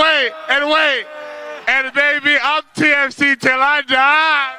wait. And baby, I'm TFC till I die.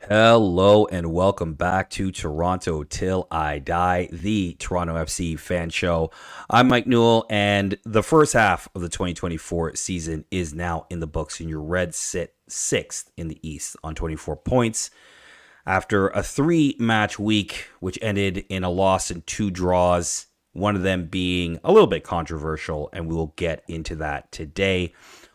Hello and welcome back to Toronto Till I Die, the Toronto FC fan show. I'm Mike Newell, and the first half of the 2024 season is now in the books, and your Reds sit 6th in the East on 24 points. After a 3-match week, which ended in a loss and 2 draws, one of them being a little bit controversial, and we will get into that today.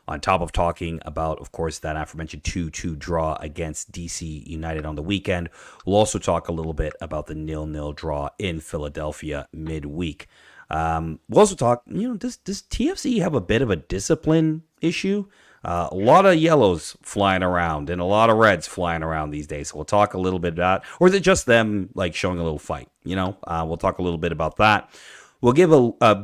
On top of talking about, of course, that aforementioned 2-2 draw against DC United on the weekend, we'll also talk a little bit about the 0-0 draw in Philadelphia midweek. We'll also talk, does TFC have a bit of a discipline issue? A lot of yellows flying around and a lot of reds flying around these days. So we'll talk a little bit about, or is it just them like showing a little fight? We'll talk a little bit about that. We'll give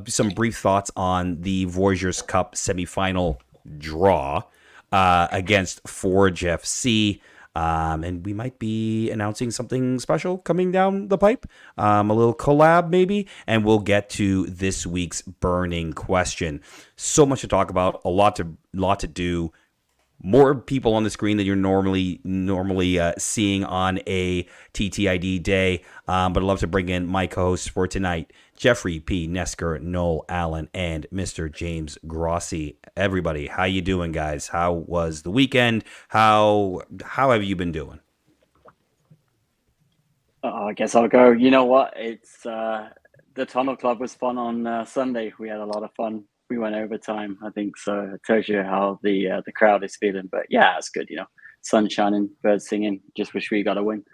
some brief thoughts on the Voyageurs Cup semifinal draw against Forge FC, and we might be announcing something special coming down the pipe, a little collab maybe, and we'll get to this week's burning question. So much to talk about, a lot to do. More people on the screen than you're normally seeing on a TTID day, but I'd love to bring in my co-hosts for tonight, Jeffrey P. Nesker, Noel Allen, and Mr. James Grossi. Everybody, how you doing, guys? How was the weekend? How have you been doing? I guess I'll go. You know what? It's the Tunnel Club was fun on Sunday. We had a lot of fun. We went overtime, I think, so it tells you how the crowd is feeling. But yeah, it's good, sun shining, birds singing. Just wish we got a win.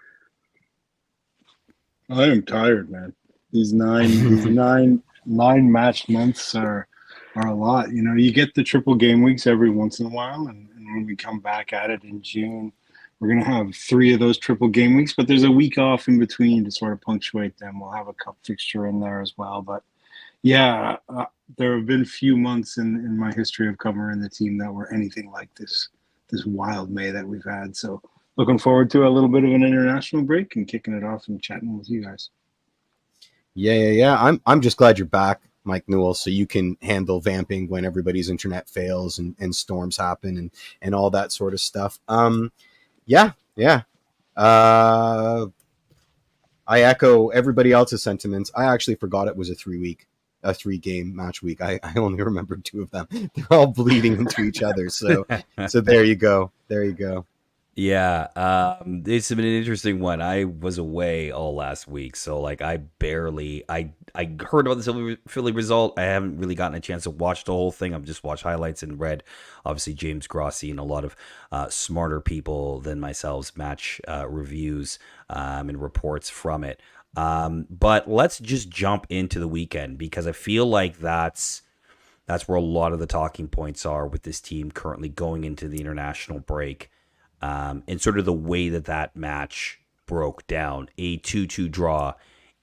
I am tired, man. These nine match months are a lot. You get the triple game weeks every once in a while, and when we come back at it in June, we're gonna have 3 of those triple game weeks. But there's a week off in between to sort of punctuate them. We'll have a cup fixture in there as well, but. Yeah, there have been few months in my history of covering the team that were anything like this wild May that we've had. So looking forward to a little bit of an international break and kicking it off and chatting with you guys. Yeah. I'm just glad you're back, Mike Newell, so you can handle vamping when everybody's internet fails and storms happen and all that sort of stuff. Yeah. I echo everybody else's sentiments. I actually forgot it was a 3-game match week. I only remembered 2 of them. They're all bleeding into each other. So there you go. Yeah, it's been an interesting one. I was away all last week, so I heard about the Philly result. I haven't really gotten a chance to watch the whole thing. I've just watched highlights and read, obviously, James Grossi and a lot of smarter people than myself's match reviews and reports from it. But let's just jump into the weekend, because I feel like that's where a lot of the talking points are with this team currently going into the international break, and sort of the way that match broke down. A 2-2 draw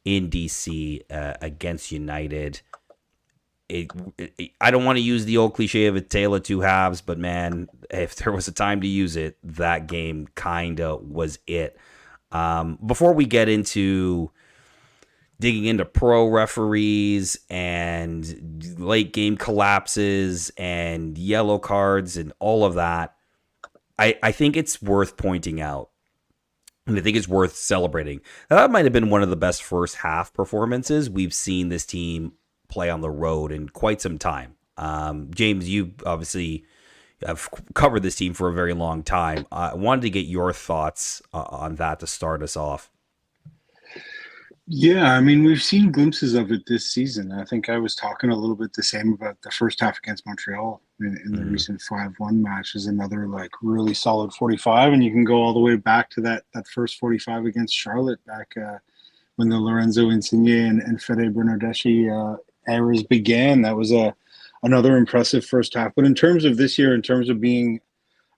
in DC against United. I don't want to use the old cliche of a tale of two halves, but man, if there was a time to use it, that game kind of was it. Before we get into digging into pro referees and late game collapses and yellow cards and all of that, I think it's worth pointing out, and I think it's worth celebrating, that might have been one of the best first half performances we've seen this team play on the road in quite some time. James, you obviously have covered this team for a very long time. I wanted to get your thoughts on that to start us off. Yeah, I mean, we've seen glimpses of it this season. I think I was talking a little bit the same about the first half against Montreal in the recent 5-1 match is another really solid 45. And you can go all the way back to that first 45 against Charlotte back when the Lorenzo Insigne and Federico Bernadeschi eras began. That was another impressive first half. But in terms of this year, in terms of being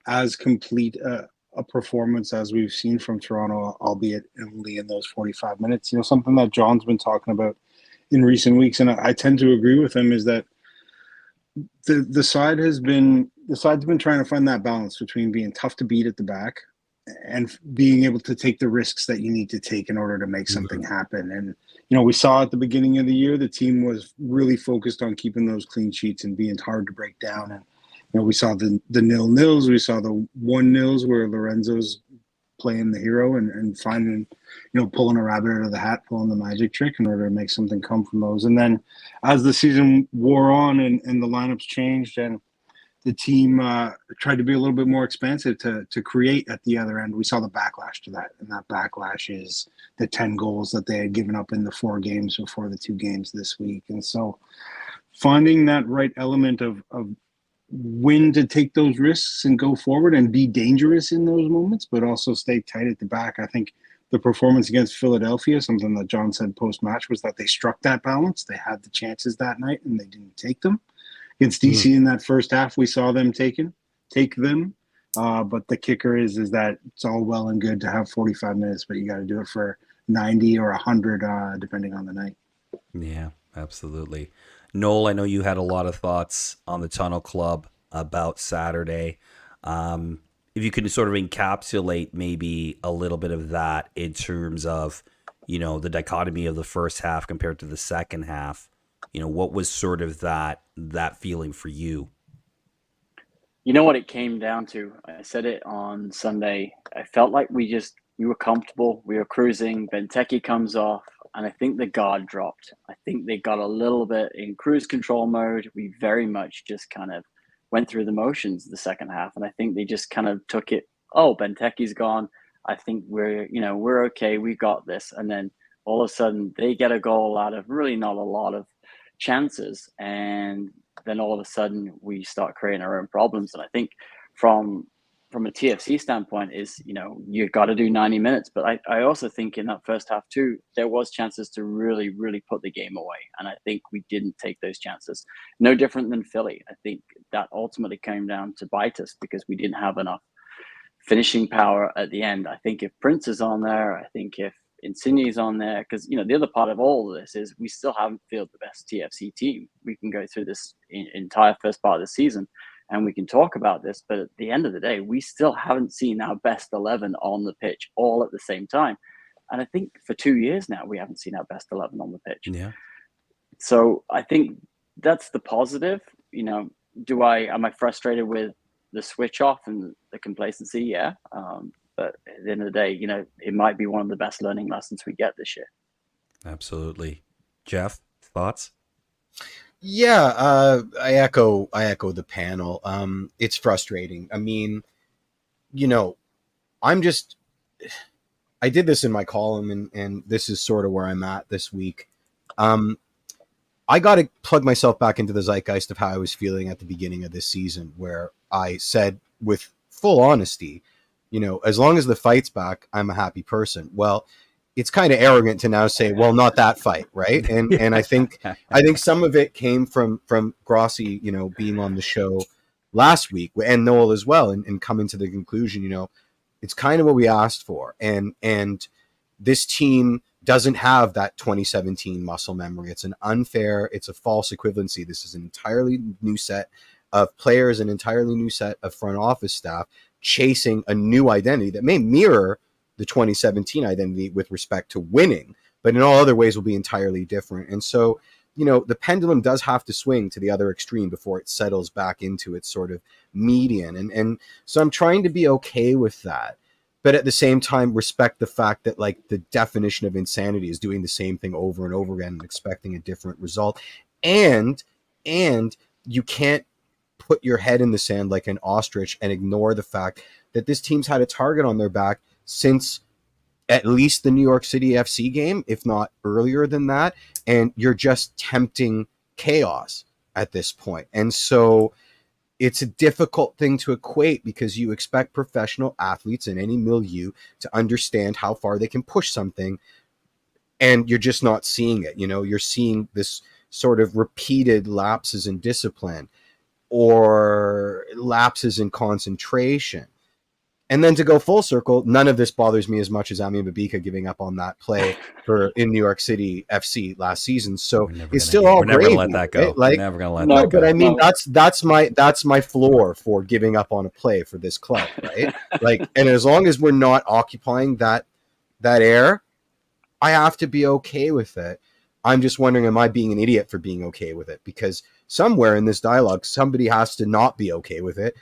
as complete a performance as we've seen from Toronto, albeit only in those 45 minutes, something that John's been talking about in recent weeks, and I tend to agree with him, is that the side's been trying to find that balance between being tough to beat at the back and being able to take the risks that you need to take in order to make something happen. And we saw at the beginning of the year the team was really focused on keeping those clean sheets and being hard to break down. And we saw the 0-0s, we saw the 1-0s where Lorenzo's playing the hero and finding, pulling a rabbit out of the hat, pulling the magic trick in order to make something come from those. And then as the season wore on and the lineups changed and the team tried to be a little bit more expansive to create at the other end, we saw the backlash to that. And that backlash is the 10 goals that they had given up in the 4 games before the 2 games this week. And so finding that right element of when to take those risks and go forward and be dangerous in those moments, but also stay tight at the back. I think the performance against Philadelphia, something that John said post-match, was that they struck that balance. They had the chances that night and they didn't take them. Against DC in that first half, we saw them take them. But the kicker is that it's all well and good to have 45 minutes, but you got to do it for 90 or 100, depending on the night. Yeah, absolutely. Noel, I know you had a lot of thoughts on the Tunnel Club about Saturday. If you could sort of encapsulate maybe a little bit of that in terms of, the dichotomy of the first half compared to the second half, what was sort of that feeling for you? You know what it came down to? I said it on Sunday. I felt like we were comfortable. We were cruising. Benteke comes off. And I think the guard dropped. I think they got a little bit in cruise control mode. We very much just kind of went through the motions the second half. And I think they just kind of took it, Benteke's gone. I think we're okay. We got this. And then all of a sudden they get a goal out of really not a lot of chances. And then all of a sudden we start creating our own problems. And I think from a TFC standpoint is, you've got to do 90 minutes. But I also think in that first half too, there was chances to really, really put the game away. And I think we didn't take those chances. No different than Philly. I think that ultimately came down to bite us because we didn't have enough finishing power at the end. I think if Prince is on there, I think if Insigne's on there, because, the other part of all of this is we still haven't fielded the best TFC team. We can go through this entire first part of the season and we can talk about this, but at the end of the day, we still haven't seen our best 11 on the pitch all at the same time. And I think for 2 years now, we haven't seen our best 11 on the pitch. Yeah. So I think that's the positive. Am I frustrated with the switch off and the complacency? Yeah. But at the end of the day, it might be one of the best learning lessons we get this year. Absolutely. Jeff, thoughts? Yeah, I echo the panel. It's frustrating. I mean, I did this in my column and this is sort of where I'm at this week. I got to plug myself back into the zeitgeist of how I was feeling at the beginning of this season, where I said with full honesty, as long as the fight's back, I'm a happy person. Well, it's kind of arrogant to now say, well, not that fight, right? And I think some of it came from Grossi, being on the show last week, and Noel as well, and coming to the conclusion, it's kind of what we asked for, and this team doesn't have that 2017 muscle memory. It's a false equivalency. This is an entirely new set of players, an entirely new set of front office staff chasing a new identity that may mirror the 2017 identity with respect to winning, but in all other ways will be entirely different. And so, the pendulum does have to swing to the other extreme before it settles back into its sort of median. And so I'm trying to be okay with that, but at the same time, respect the fact that the definition of insanity is doing the same thing over and over again and expecting a different result. And you can't put your head in the sand like an ostrich and ignore the fact that this team's had a target on their back since at least the New York City FC game, if not earlier than that. And you're just tempting chaos at this point. And so it's a difficult thing to equate because you expect professional athletes in any milieu to understand how far they can push something. And you're just not seeing it. You're seeing this sort of repeated lapses in discipline or lapses in concentration. And then to go full circle, none of this bothers me as much as Ami Babika giving up on that play in New York City FC last season. So it's still all we're never gravy, gonna let that go. right? Like, we're never gonna let No, that go. but I mean, No. that's my floor for giving up on a play for this club, right? Like, and as long as we're not occupying that air, I have to be okay with it. I'm just wondering, am I being an idiot for being okay with it? Because somewhere in this dialogue, somebody has to not be okay with it,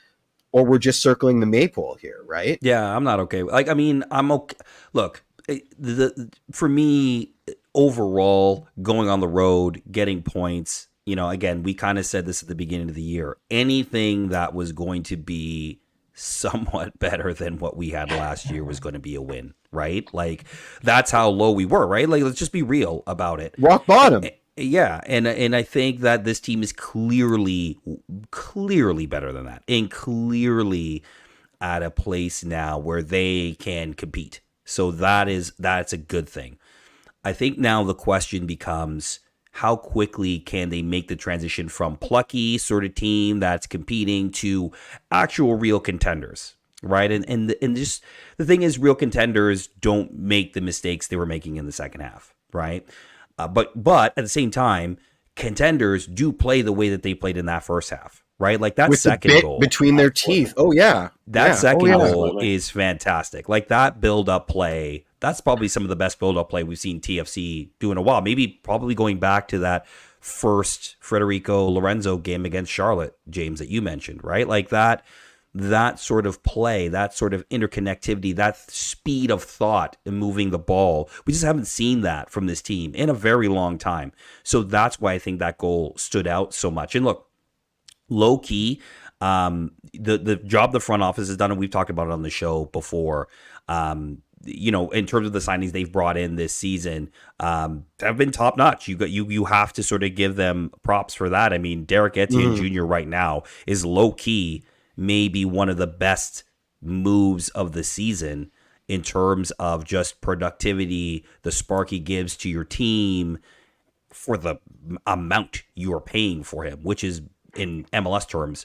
or we're just circling the maypole here, right? Yeah, I'm not okay. Like, I mean, I'm okay. Look, for me, overall, going on the road, getting points, again, we kind of said this at the beginning of the year. Anything that was going to be somewhat better than what we had last year was going to be a win, right? Like, that's how low we were, right? Like, let's just be real about it. Rock bottom. Yeah, and I think that this team is clearly better than that, and clearly at a place now where they can compete. So that's a good thing. I think now the question becomes, how quickly can they make the transition from plucky sort of team that's competing to actual real contenders, right? And just the thing is, real contenders don't make the mistakes they were making in the second half, right? But at the same time, contenders do play the way that they played in that first half, right? Like that With second the bit goal between their teeth. Oh yeah, that second goal Absolutely. is fantastic. Like that build-up play, that's probably some of the best build-up play we've seen TFC do in a while. Maybe probably going back to that first Federico Lorenzo game against Charlotte, James, that you mentioned, right? Like that sort of play, that sort of interconnectivity, that speed of thought in moving the ball. We just haven't seen that from this team in a very long time. So that's why I think that goal stood out so much. And look, low key, the job the front office has done, and we've talked about it on the show before, in terms of the signings they've brought in this season, have been top notch. You have to sort of give them props for that. I mean, Derek Etienne Jr. right now is low key maybe one of the best moves of the season in terms of just productivity, the spark he gives to your team for the amount you are paying for him, which is in MLS terms,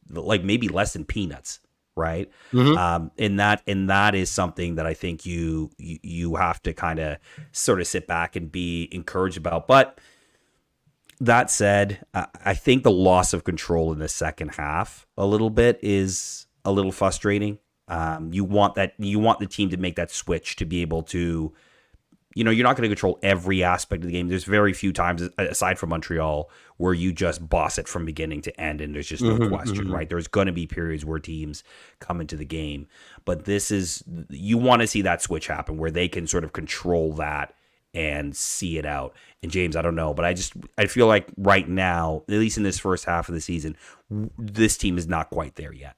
like maybe less than peanuts, right? And that is something that I think you have to kind of sort of sit back and be encouraged about. But that said, I think the loss of control in the second half a little bit is a little frustrating. You want the team to make that switch to be able to, you're not going to control every aspect of the game. There's very few times, aside from Montreal, where you just boss it from beginning to end, and there's just no question, right? There's going to be periods where teams come into the game, but you want to see that switch happen where they can sort of control that and see it out. And James, I don't know, but I feel like right now, at least in this first half of the season, this team is not quite there yet.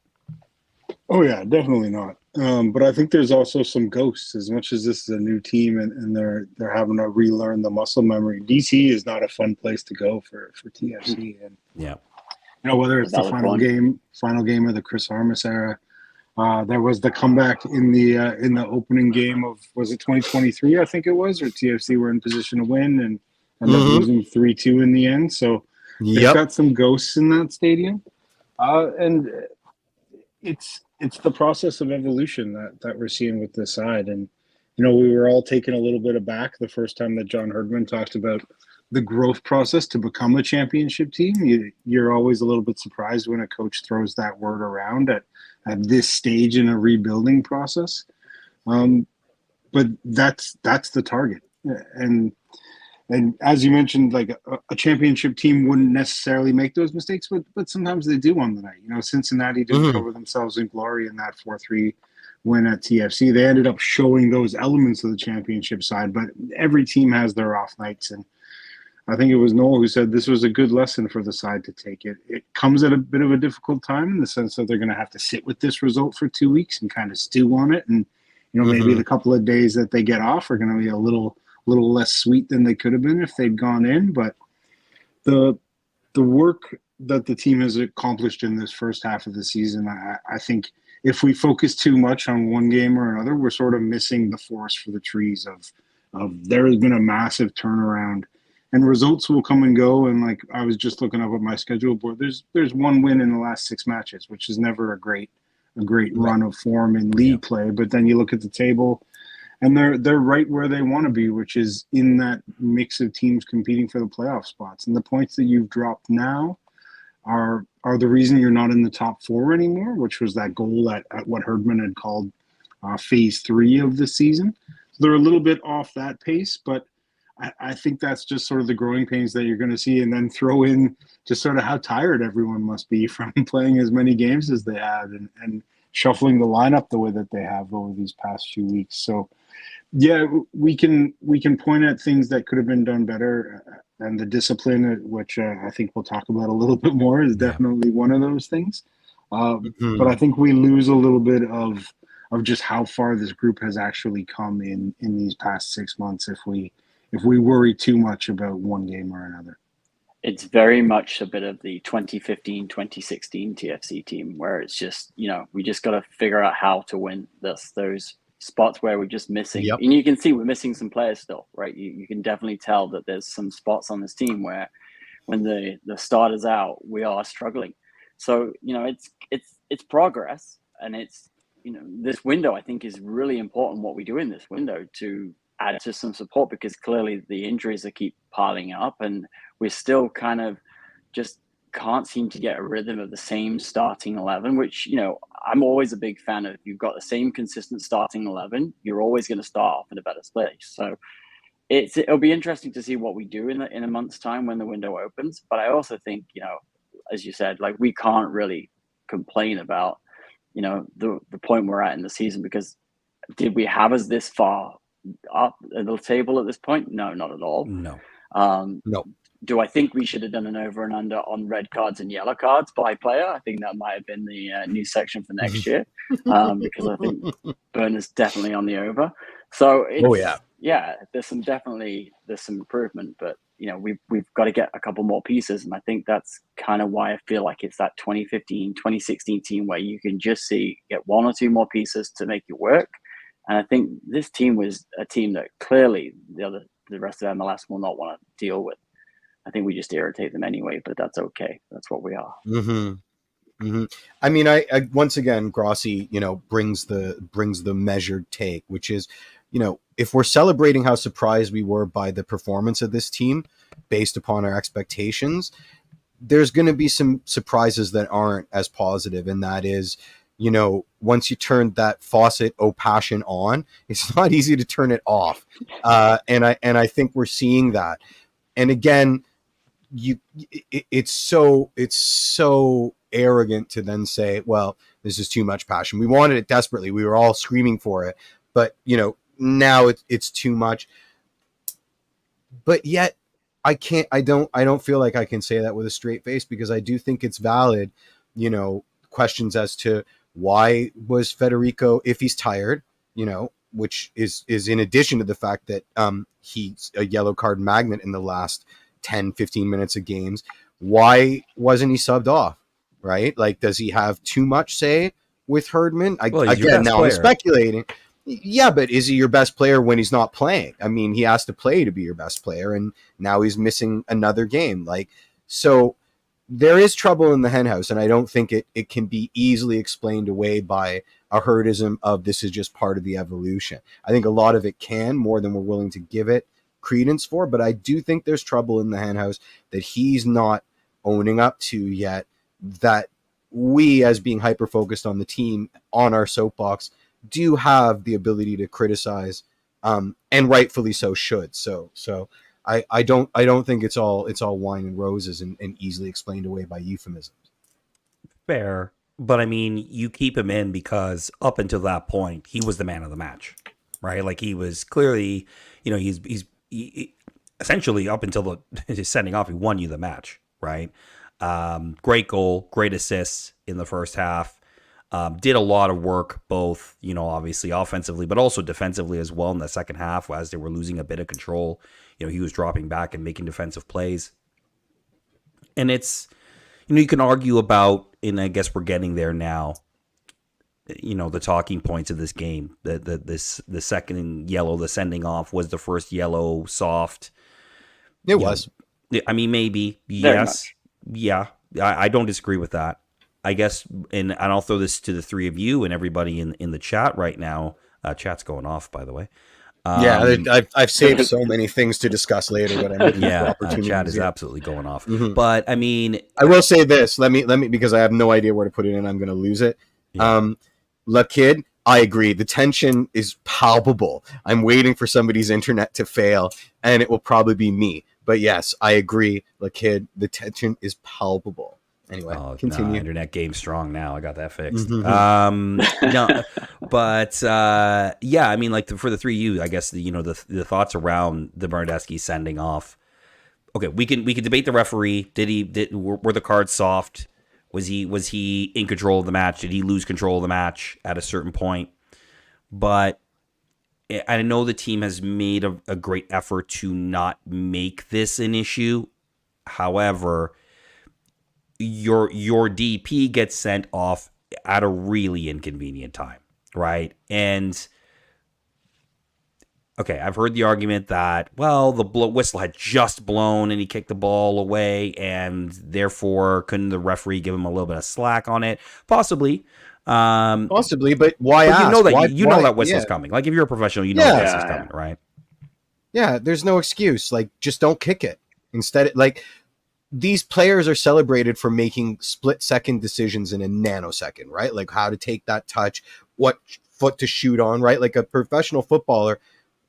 Oh yeah, definitely not. But I think there's also some ghosts. As much as this is a new team and they're having to relearn the muscle memory, DC is not a fun place to go for TFC. And Yeah. whether it's the final game of the Chris Armas era, there was the comeback in the opening game of, was it 2023? I think it was, or TFC were in position to win and ended up losing 3-2 in the end. So they've got some ghosts in that stadium, and it's the process of evolution that we're seeing with this side. And we were all taken a little bit aback the first time that John Herdman talked about the growth process to become a championship team. You're always a little bit surprised when a coach throws that word around at this stage in a rebuilding process. But that's the target. And as you mentioned, like a championship team wouldn't necessarily make those mistakes, but sometimes they do on the night. Cincinnati didn't cover themselves in glory in that 4-3 win at TFC. They ended up showing those elements of the championship side, but every team has their off nights. And I think it was Noel who said this was a good lesson for the side to take. It comes at a bit of a difficult time in the sense that they're going to have to sit with this result for 2 weeks and kind of stew on it. And, maybe the couple of days that they get off are going to be a little less sweet than they could have been if they'd gone in. But the work that the team has accomplished in this first half of the season, I think if we focus too much on one game or another, we're sort of missing the forest for the trees of there has been a massive turnaround, and results will come and go. And like I was just looking up at my schedule board, there's one win in the last 6 matches, which is never a great a great run of form in league play. But then you look at the table, and they're right where they want to be, which is in that mix of teams competing for the playoff spots. And the points that you've dropped now are the reason you're not in the top 4 anymore, which was that goal at what Herdman had called phase 3 of the season. So they're a little bit off that pace, but I think that's just sort of the growing pains that you're going to see, and then throw in just sort of how tired everyone must be from playing as many games as they have and shuffling the lineup the way that they have over these past few weeks. So yeah, we can point at things that could have been done better, and the discipline, which I think we'll talk about a little bit more, is definitely one of those things. But I think we lose a little bit of just how far this group has actually come in these past 6 months if we worry too much about one game or another. It's very much a bit of the 2015, 2016 TFC team where it's just, we just got to figure out how to win those spots where we're just missing. Yep. And you can see we're missing some players still, right? You can definitely tell that there's some spots on this team where when the starter's out, we are struggling. So, it's progress, and it's, this window I think is really important what we do in this window to add to some support, because clearly the injuries are keep piling up and we're still kind of just can't seem to get a rhythm of the same starting 11, which, I'm always a big fan of. If you've got the same consistent starting 11, you're always going to start off in a better place. So it'll be interesting to see what we do in a month's time when the window opens. But I also think, as you said, like, we can't really complain about, the point we're at in the season, because did we have us this far up the table at this point? No, not at all. No. No. Do I think we should have done an over and under on red cards and yellow cards by player? I think that might have been the new section for next year, because I think Burner's definitely on the over. So there's some improvement, but we've got to get a couple more pieces, and I think that's kind of why I feel like it's that 2015, 2016 team where you can just get one or two more pieces to make it work. And I think this team was a team that clearly the rest of MLS will not want to deal with. I think we just irritate them anyway, but that's okay. That's what we are. Mm-hmm. Mm-hmm. I mean, I once again, Grossi, brings the measured take, which is, if we're celebrating how surprised we were by the performance of this team based upon our expectations, there's going to be some surprises that aren't as positive. And that is, once you turn that faucet passion on, it's not easy to turn it off. And I think we're seeing that. And again, it's so arrogant to then say, well, this is too much passion. We wanted it desperately. We were all screaming for it, but now it's too much. But yet I don't feel like I can say that with a straight face, because I do think it's valid, questions as to why was Federico, if he's tired, which is in addition to the fact that he's a yellow card magnet in the last 10, 15 minutes of games, why wasn't he subbed off, right? Like, does he have too much say with Herdman? I'm speculating. Yeah, but is he your best player when he's not playing? I mean, he has to play to be your best player, and now he's missing another game. So there is trouble in the henhouse, and I don't think it can be easily explained away by a herdism of this is just part of the evolution. I think a lot of it can, more than we're willing to give it credence for, but I do think there's trouble in the henhouse that he's not owning up to yet, that we, as being hyper-focused on the team, on our soapbox, do have the ability to criticize, and rightfully so should. So I don't think it's all wine and roses and easily explained away by euphemisms. Fair. But I mean, you keep him in because up until that point, he was the man of the match, right? Like, he was clearly, he's essentially up until his sending off, he won you the match, right? Great goal, great assists in the first half. Did a lot of work, both, obviously offensively, but also defensively as well in the second half as they were losing a bit of control. He was dropping back and making defensive plays. And it's, you can argue about, and I guess we're getting there now, the talking points of this game. The second yellow, the sending off, was the first yellow soft. It was. I mean, maybe. Very yes. much. Yeah. I don't disagree with that. I guess, and I'll throw this to the three of you and everybody in the chat right now. Chat's going off, by the way. I've saved so many things to discuss later, but I'm looking for opportunities. Chat is absolutely going off. But I mean, I will say this. Let me because I have no idea where to put it in. I'm going to lose it. La Kid, I agree. The tension is palpable. I'm waiting for somebody's internet to fail, and it will probably be me. But yes, I agree. La Kid, the tension is palpable. Anyway, continue. No, internet game strong now. I got that fixed. No, but yeah, I mean, like for the three of you, I guess the thoughts around the Bernadeschi sending off. Okay, we can debate the referee. Were the cards soft? Was he in control of the match? Did he lose control of the match at a certain point? But I know the team has made a great effort to not make this an issue. However, your DP gets sent off at a really inconvenient time, right? And okay, I've heard the argument that, well, the whistle had just blown and he kicked the ball away, and therefore couldn't the referee give him a little bit of slack on it? Possibly. Possibly, but why ask? You know that why, that whistle's coming. Like if you're a professional, you know that whistle's coming, right? Yeah, there's no excuse. Like, just don't kick it. Instead, like, these players are celebrated for making split-second decisions in a nanosecond, right? Like how to take that touch, what foot to shoot on, right? Like a professional footballer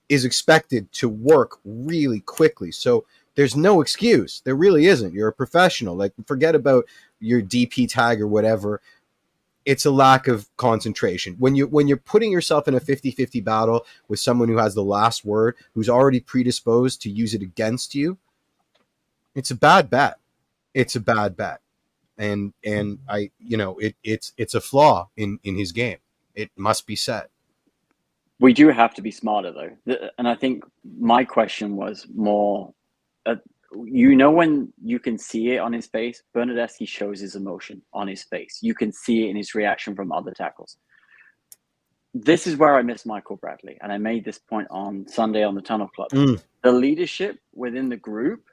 is expected to work really quickly. So there's no excuse. There really isn't. You're a professional. Like, forget about your DP tag or whatever. It's a lack of concentration. When you're putting yourself in a 50-50 battle with someone who has the last word, who's already predisposed to use it against you, it's a bad bet. It's a bad bet. And it's a flaw in his game. It must be said. We do have to be smarter, though. And I think my question was more, when you can see it on his face, Bernadeschi shows his emotion on his face. You can see it in his reaction from other tackles. This is where I miss Michael Bradley. And I made this point on Sunday on the Tunnel Club. The leadership within the group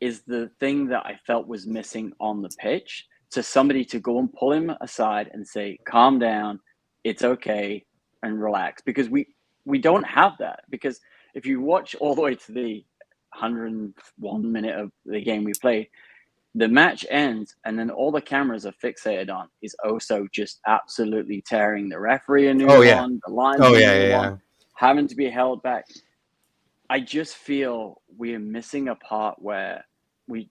is the thing that I felt was missing on the pitch. To somebody to go and pull him aside and say, calm down, it's okay, and relax. Because we don't have that. Because if you watch all the way to the 101 minute of the game we played, the match ends and then all the cameras are fixated on is Oso just absolutely tearing the referee a new one, the line one, having to be held back. I just feel we are missing a part where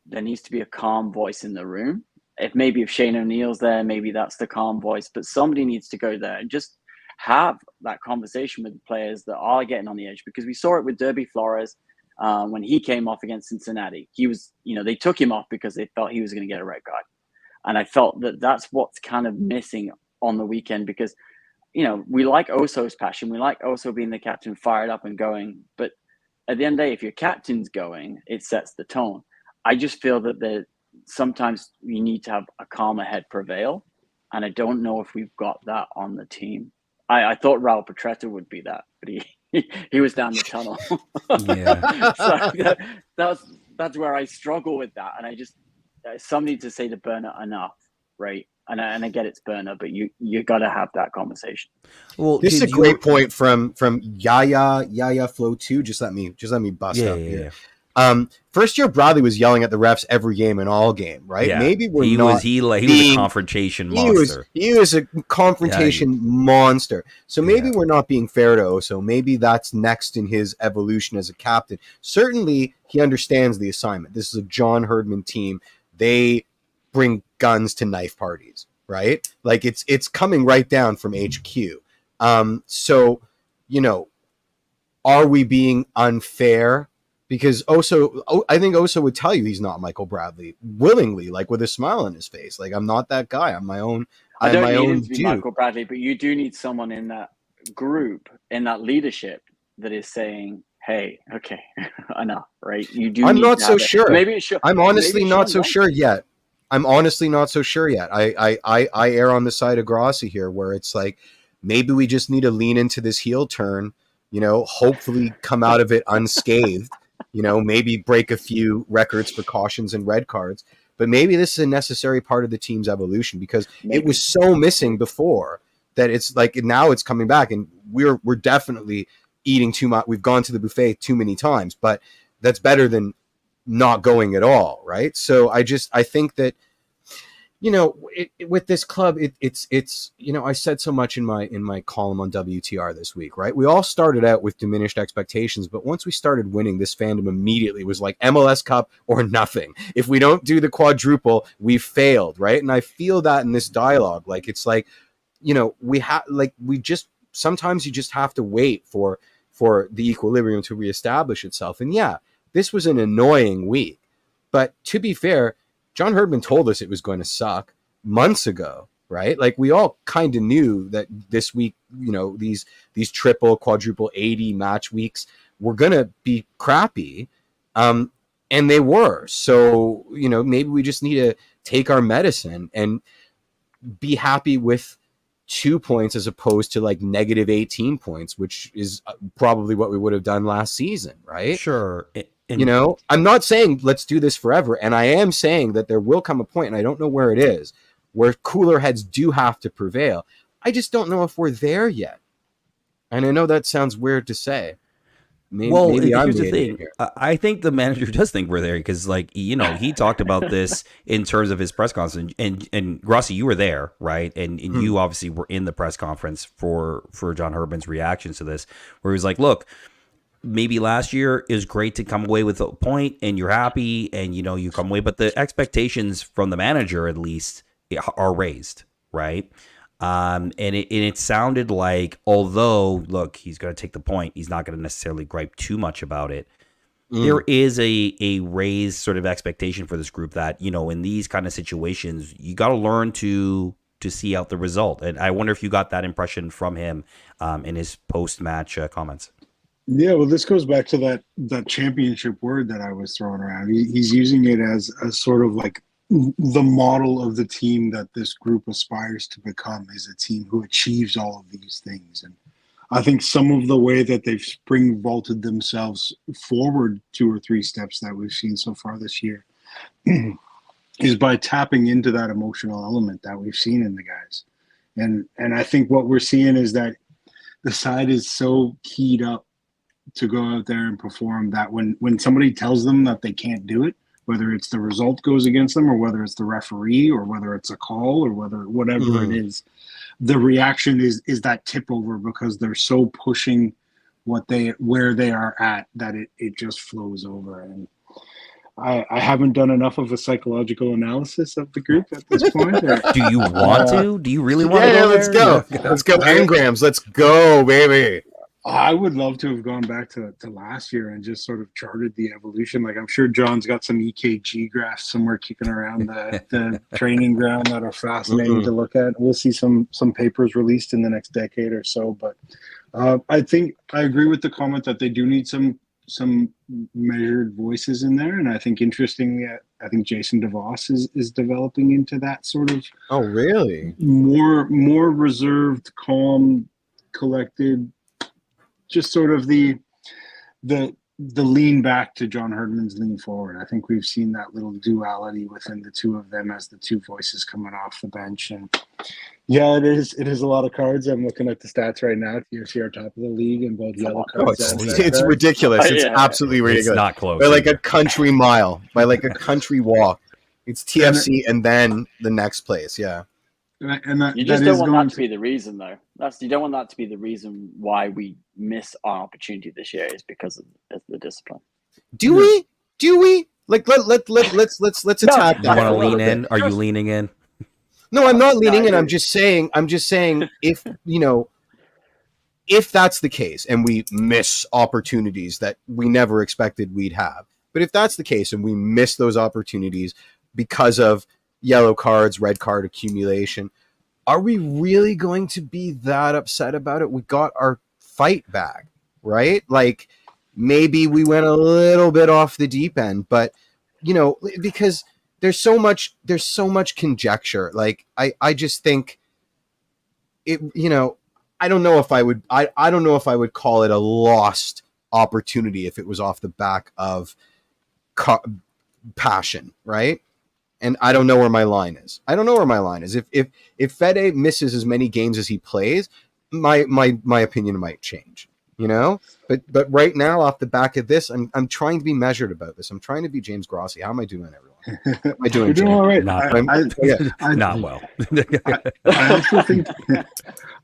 there needs to be a calm voice in the room. If Shane O'Neill's there, maybe that's the calm voice, but somebody needs to go there and just have that conversation with the players that are getting on the edge, because we saw it with Derby Flores when he came off against Cincinnati. He was, they took him off because they felt he was going to get a red card. And I felt that that's what's kind of missing on the weekend, because, we like Oso's passion. We like Oso being the captain, fired up and going. But at the end of the day, if your captain's going, it sets the tone. I just feel that sometimes you need to have a calmer head prevail. And I don't know if we've got that on the team. I thought Raul Petretta would be that, but he was down the tunnel. So that's where I struggle with that. And I just, somebody to say to Berner enough, right? And I get it's Berner, but you got to have that conversation. Well, this is a great point from Yaya Flow 2. Just let me bust up here. First year Bradley was yelling at the refs every game and all game, right? Yeah. Maybe he was a confrontation monster. He was a confrontation monster. So maybe we're not being fair to Oso. Maybe that's next in his evolution as a captain. Certainly he understands the assignment. This is a John Herdman team. They bring guns to knife parties, right? Like it's coming right down from HQ. So, are we being unfair? Because I think Oso would tell you he's not Michael Bradley willingly, like with a smile on his face. Like, I'm not that guy. I'm my own. I don't need him to be Michael Bradley, but you do need someone in that group, in that leadership, that is saying, "Hey, okay, enough." Right? You do. I'm not so sure. Maybe it should. I'm honestly not so sure yet. I err on the side of Grossi here, where it's like maybe we just need to lean into this heel turn. Hopefully come out of it unscathed. Maybe break a few records for cautions and red cards. but maybe this is a necessary part of the team's evolution, because it was so missing before that it's like now it's coming back, and we're definitely eating too much. We've gone to the buffet too many times, but that's better than not going at all, right? So I think that, with this club, it's I said so much in my column on WTR this week, right? We all started out with diminished expectations, but once we started winning, this fandom immediately was like MLS Cup or nothing. If we don't do the quadruple, we failed, right? And I feel that in this dialogue, like it's like, sometimes you just have to wait for the equilibrium to reestablish itself. And yeah, this was an annoying week, but to be fair, John Herdman told us it was going to suck months ago, right? Like we all kind of knew that this week, these triple, quadruple 80 match weeks were going to be crappy. And they were. So, maybe we just need to take our medicine and be happy with 2 points as opposed to like negative 18 points, which is probably what we would have done last season, right? Sure. I'm not saying let's do this forever. And I am saying that there will come a point, and I don't know where it is, where cooler heads do have to prevail. I just don't know if we're there yet. And I know that sounds weird to say. Maybe here's the thing. I think the manager does think we're there because, he talked about this in terms of his press conference. And Grossi, you were there, right? And you obviously were in the press conference for John Herdman's reactions to this, where he was like, look, maybe last year is great to come away with a point and you're happy and, you come away. But the expectations from the manager, at least, are raised, right? And it sounded like, although, look, he's going to take the point, he's not going to necessarily gripe too much about it. There is a raised sort of expectation for this group that, in these kind of situations, you got to learn to see out the result. And I wonder if you got that impression from him in his post-match comments. Yeah, well, this goes back to that championship word that I was throwing around. He's using it as sort of like the model of the team that this group aspires to become, is a team who achieves all of these things. And I think some of the way that they've spring vaulted themselves forward 2 or 3 steps that we've seen so far this year is by tapping into that emotional element that we've seen in the guys. And I think what we're seeing is that the side is so keyed up to go out there and perform that when somebody tells them that they can't do it, whether it's the result goes against them or whether it's the referee or whether it's a call or whatever it is, the reaction is that tip over, because they're so pushing where they are at that it just flows over. And I haven't done enough of a psychological analysis of the group at this point. Do you want to? Do you really want to go let's there? go. Let's go. Engrams. Let's go, baby. I would love to have gone back to last year and just sort of charted the evolution. Like, I'm sure John's got some EKG graphs somewhere kicking around the training ground that are fascinating to look at. We'll see some papers released in the next decade or so. But I think I agree with the comment that they do need some measured voices in there. And I think, interestingly, I think Jason DeVos is developing into that sort of more reserved, calm, collected, just sort of the lean back to John Herdman's lean forward. I think we've seen that little duality within the two of them as the two voices coming off the bench. And yeah, it is a lot of cards. I'm looking at the stats right now. TFC are top of the league in both yellow cards. It's ridiculous. It's absolutely ridiculous. It's not close. By like a country mile, by like a country walk. It's TFC and then the next place. Yeah. And you just don't want that to be the reason, though. You don't want that to be the reason why we miss our opportunity this year, is because of the discipline. Do we? Like let's attack. You want to lean in? Are you leaning in? No, I'm not leaning in. I'm just saying if if that's the case and we miss opportunities that we never expected we'd have, but if that's the case and we miss those opportunities because of yellow cards, red card accumulation, are we really going to be that upset about it? We got our fight back, right? Like, maybe we went a little bit off the deep end, but because there's so much conjecture. Like, I just think it, I don't know if I would call it a lost opportunity if it was off the back of passion, right? And I don't know where my line is. If Fede misses as many games as he plays, my opinion might change. But right now, off the back of this, I'm trying to be measured about this. I'm trying to be James Grossi. How am I doing, everyone? Am I doing? You're doing all right. Not well.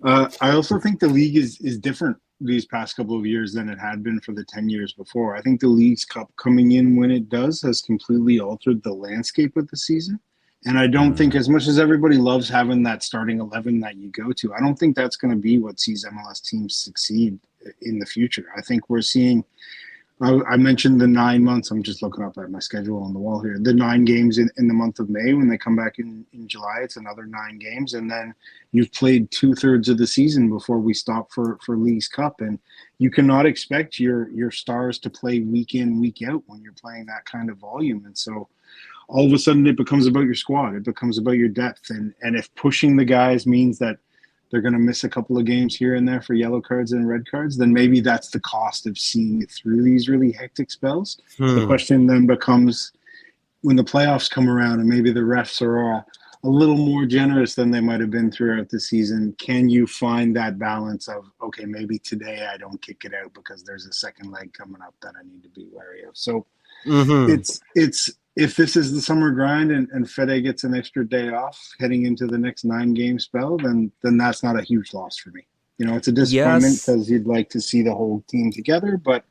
I also think the league is different these past couple of years than it had been for the 10 years before. I think the League's Cup coming in when it does has completely altered the landscape of the season. And I don't think, as much as everybody loves having that starting 11 that you go to, I don't think that's going to be what sees MLS teams succeed in the future. I think we're seeing, I mentioned the 9 months. I'm just looking up at my schedule on the wall here. The 9 games in the month of May. When they come back in July, it's another 9 games. And then you've played 2/3 of the season before we stop for League's Cup. And you cannot expect your stars to play week in, week out when you're playing that kind of volume. And so all of a sudden it becomes about your squad. It becomes about your depth. And if pushing the guys means that they're going to miss a couple of games here and there for yellow cards and red cards, then maybe that's the cost of seeing it through these really hectic spells. The question then becomes, when the playoffs come around and maybe the refs are a little more generous than they might have been throughout the season, can you find that balance of, okay, maybe today I don't kick it out because there's a second leg coming up that I need to be wary of. So it's if this is the summer grind and Fede gets an extra day off heading into the next 9-game spell, then that's not a huge loss for me. It's a disappointment because you'd like to see the whole team together, but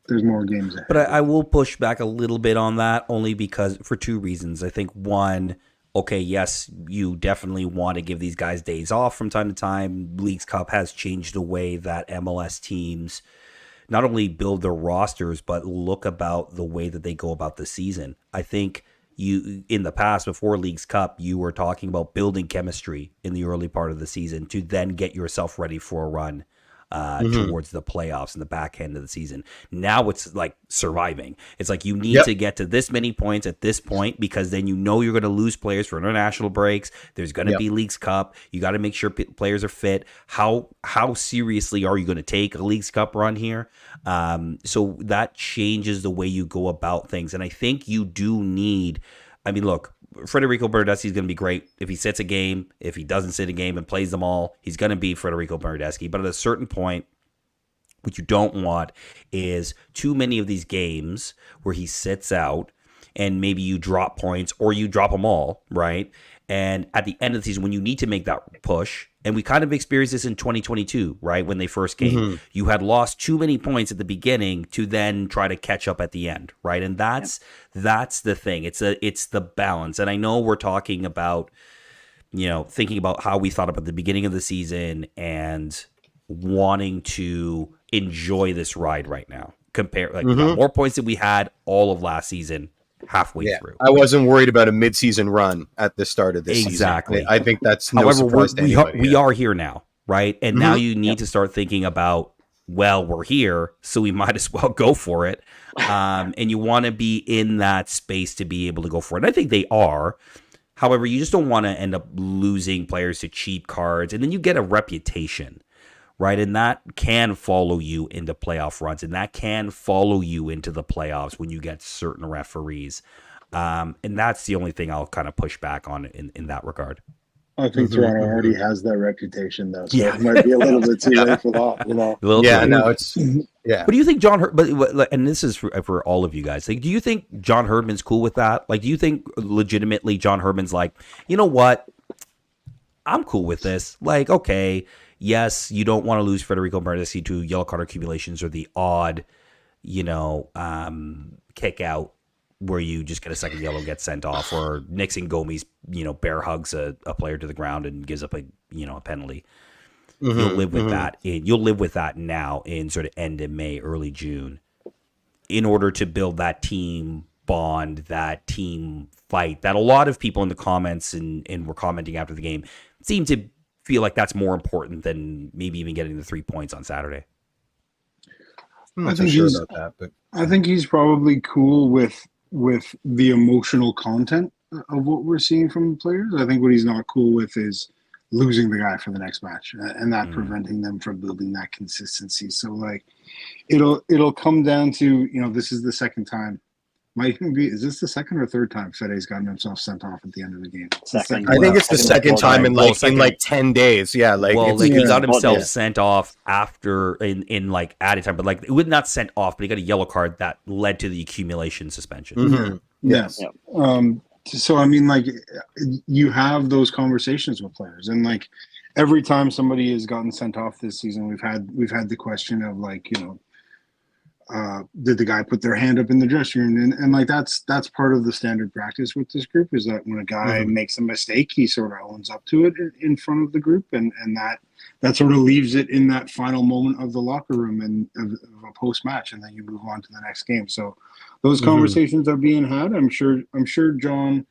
there's more games ahead. But I will push back a little bit on that, only because for 2 reasons. I think one, okay, yes, you definitely want to give these guys days off from time to time. Leagues Cup has changed the way that MLS teams not only build their rosters, but look about the way that they go about the season. I think you, in the past, before Leagues Cup, you were talking about building chemistry in the early part of the season to then get yourself ready for a run towards the playoffs in the back end of the season. Now it's like surviving. It's like you need to get to this many points at this point, because then you're going to lose players for international breaks. There's going to be Leagues Cup. You got to make sure players are fit. How seriously are you going to take a Leagues Cup run here? So that changes the way you go about things. And I think you do need, look, Federico Bernadeschi is going to be great if he sits a game. If he doesn't sit a game and plays them all, he's going to be Federico Bernadeschi. But at a certain point, what you don't want is too many of these games where he sits out and maybe you drop points or you drop them all, right? And at the end of the season, when you need to make that push, and we kind of experienced this in 2022, right? When they first came, you had lost too many points at the beginning to then try to catch up at the end, right? And that's the thing. It's the balance. And I know we're talking about, thinking about how we thought about the beginning of the season and wanting to enjoy this ride right now. We got more points than we had all of last season. Halfway through, I wasn't worried about a mid-season run at the start of this season. Exactly. I think that's no surprise to anybody. We are here now, right? And now you need to start thinking about, well, we're here, so we might as well go for it. And you want to be in that space to be able to go for it. And I think they are. However, you just don't want to end up losing players to cheap cards, and then you get a reputation, right? And that can follow you into playoff runs, and that can follow you into the playoffs when you get certain referees. And that's the only thing I'll kind of push back on in that regard. I think Toronto already has that reputation, though, so it might be a little bit too late for that. But do you think John and this is for all of you guys, like, do you think John Herdman's cool with that? Like, do you think legitimately John Herdman's like, you know what? I'm cool with this. Like, okay, yes, you don't want to lose Federico Bernadeschi to yellow card accumulations or the odd, kick out where you just get a second yellow, get sent off, or Nixon Gomes, bear hugs a player to the ground and gives up a penalty. You'll live with that. You'll live with that now in sort of end of May, early June, in order to build that team bond, that team fight that a lot of people in the comments and were commenting after the game seem to feel like that's more important than maybe even getting the 3 points on Saturday. I'm not so sure about that, but I think he's probably cool with the emotional content of what we're seeing from players. I think what he's not cool with is losing the guy for the next match and that preventing them from building that consistency. So like it'll come down to, this is the second time might even be. Is this the second or third time Fede's gotten himself sent off at the end of the game? It's the Second. I think it's the second time in like 10 days. Yeah, like well, it's, like he yeah. got himself Yeah. sent off after in like added time, but like it was not sent off, but he got a yellow card that led to the accumulation suspension. Mhm. Yes. Yeah. So I mean, like, you have those conversations with players, and like every time somebody has gotten sent off this season, we've had the question of like, did the guy put their hand up in the dressing room? And like that's part of the standard practice with this group, is that when a guy makes a mistake, he sort of owns up to it in front of the group, and that sort of leaves it in that final moment of the locker room and of a post match, and then you move on to the next game. So those conversations are being had. I'm sure John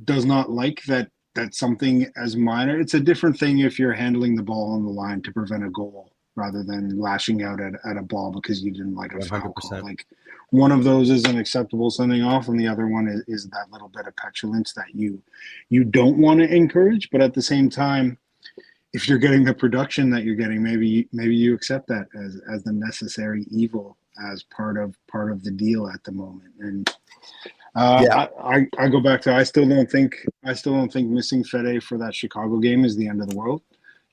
does not like that something as minor. It's a different thing if you're handling the ball on the line to prevent a goal rather than lashing out at a ball because you didn't like a foul call. Like, one of those is an acceptable sending off, and the other one is that little bit of petulance that you don't want to encourage. But at the same time, if you're getting the production that you're getting, maybe you accept that as the necessary evil, as part of the deal at the moment. And I go back to, I still don't think missing Fede for that Chicago game is the end of the world.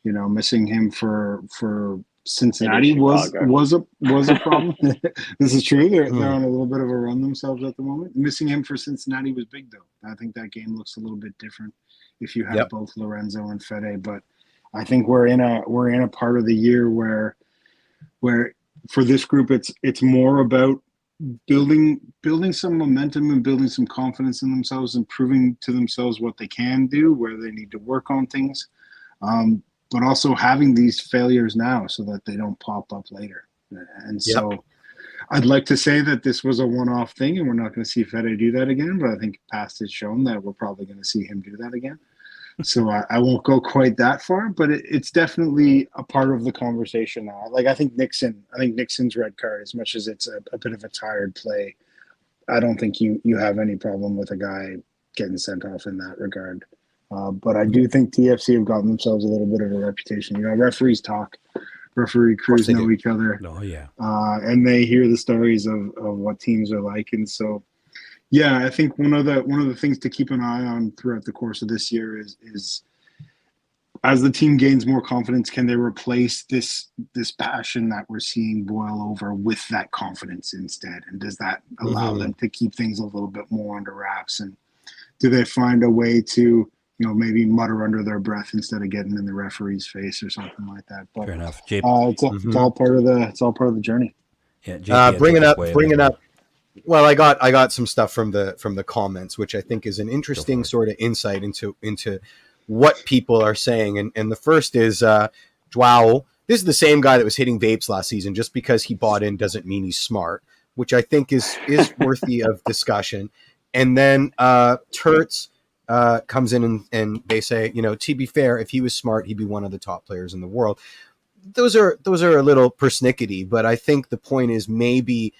Missing him for Cincinnati was a problem. This is true. They're on a little bit of a run themselves at the moment. Missing him for Cincinnati was big, though. I think that game looks a little bit different if you have both Lorenzo and Fede. But I think we're in a part of the year where for this group it's more about building some momentum and building some confidence in themselves and proving to themselves what they can do, where they need to work on things, but also having these failures now so that they don't pop up later. And so I'd like to say that this was a one-off thing and we're not going to see Fede do that again, but I think past has shown that we're probably going to see him do that again. So I won't go quite that far, but it's definitely a part of the conversation now. Like, I think Nixon's red card, as much as it's a bit of a tired play, I don't think you have any problem with a guy getting sent off in that regard. But I do think TFC have gotten themselves a little bit of a reputation. Referees talk, referee crews know each other. Oh yeah, and they hear the stories of what teams are like, and so. Yeah, I think one of the things to keep an eye on throughout the course of this year is as the team gains more confidence, can they replace this passion that we're seeing boil over with that confidence instead? And does that allow them to keep things a little bit more under wraps? And do they find a way to maybe mutter under their breath instead of getting in the referee's face or something like that? But, fair enough. It's all part of the journey. Yeah, bringing up. Well, I got some stuff from the comments, which I think is an interesting sort of insight into what people are saying. And the first is Joao. This is the same guy that was hitting vapes last season. Just because he bought in doesn't mean he's smart, which I think is worthy of discussion. And then Turtz comes in and they say, to be fair, if he was smart, he'd be one of the top players in the world. Those are a little persnickety, but I think the point is maybe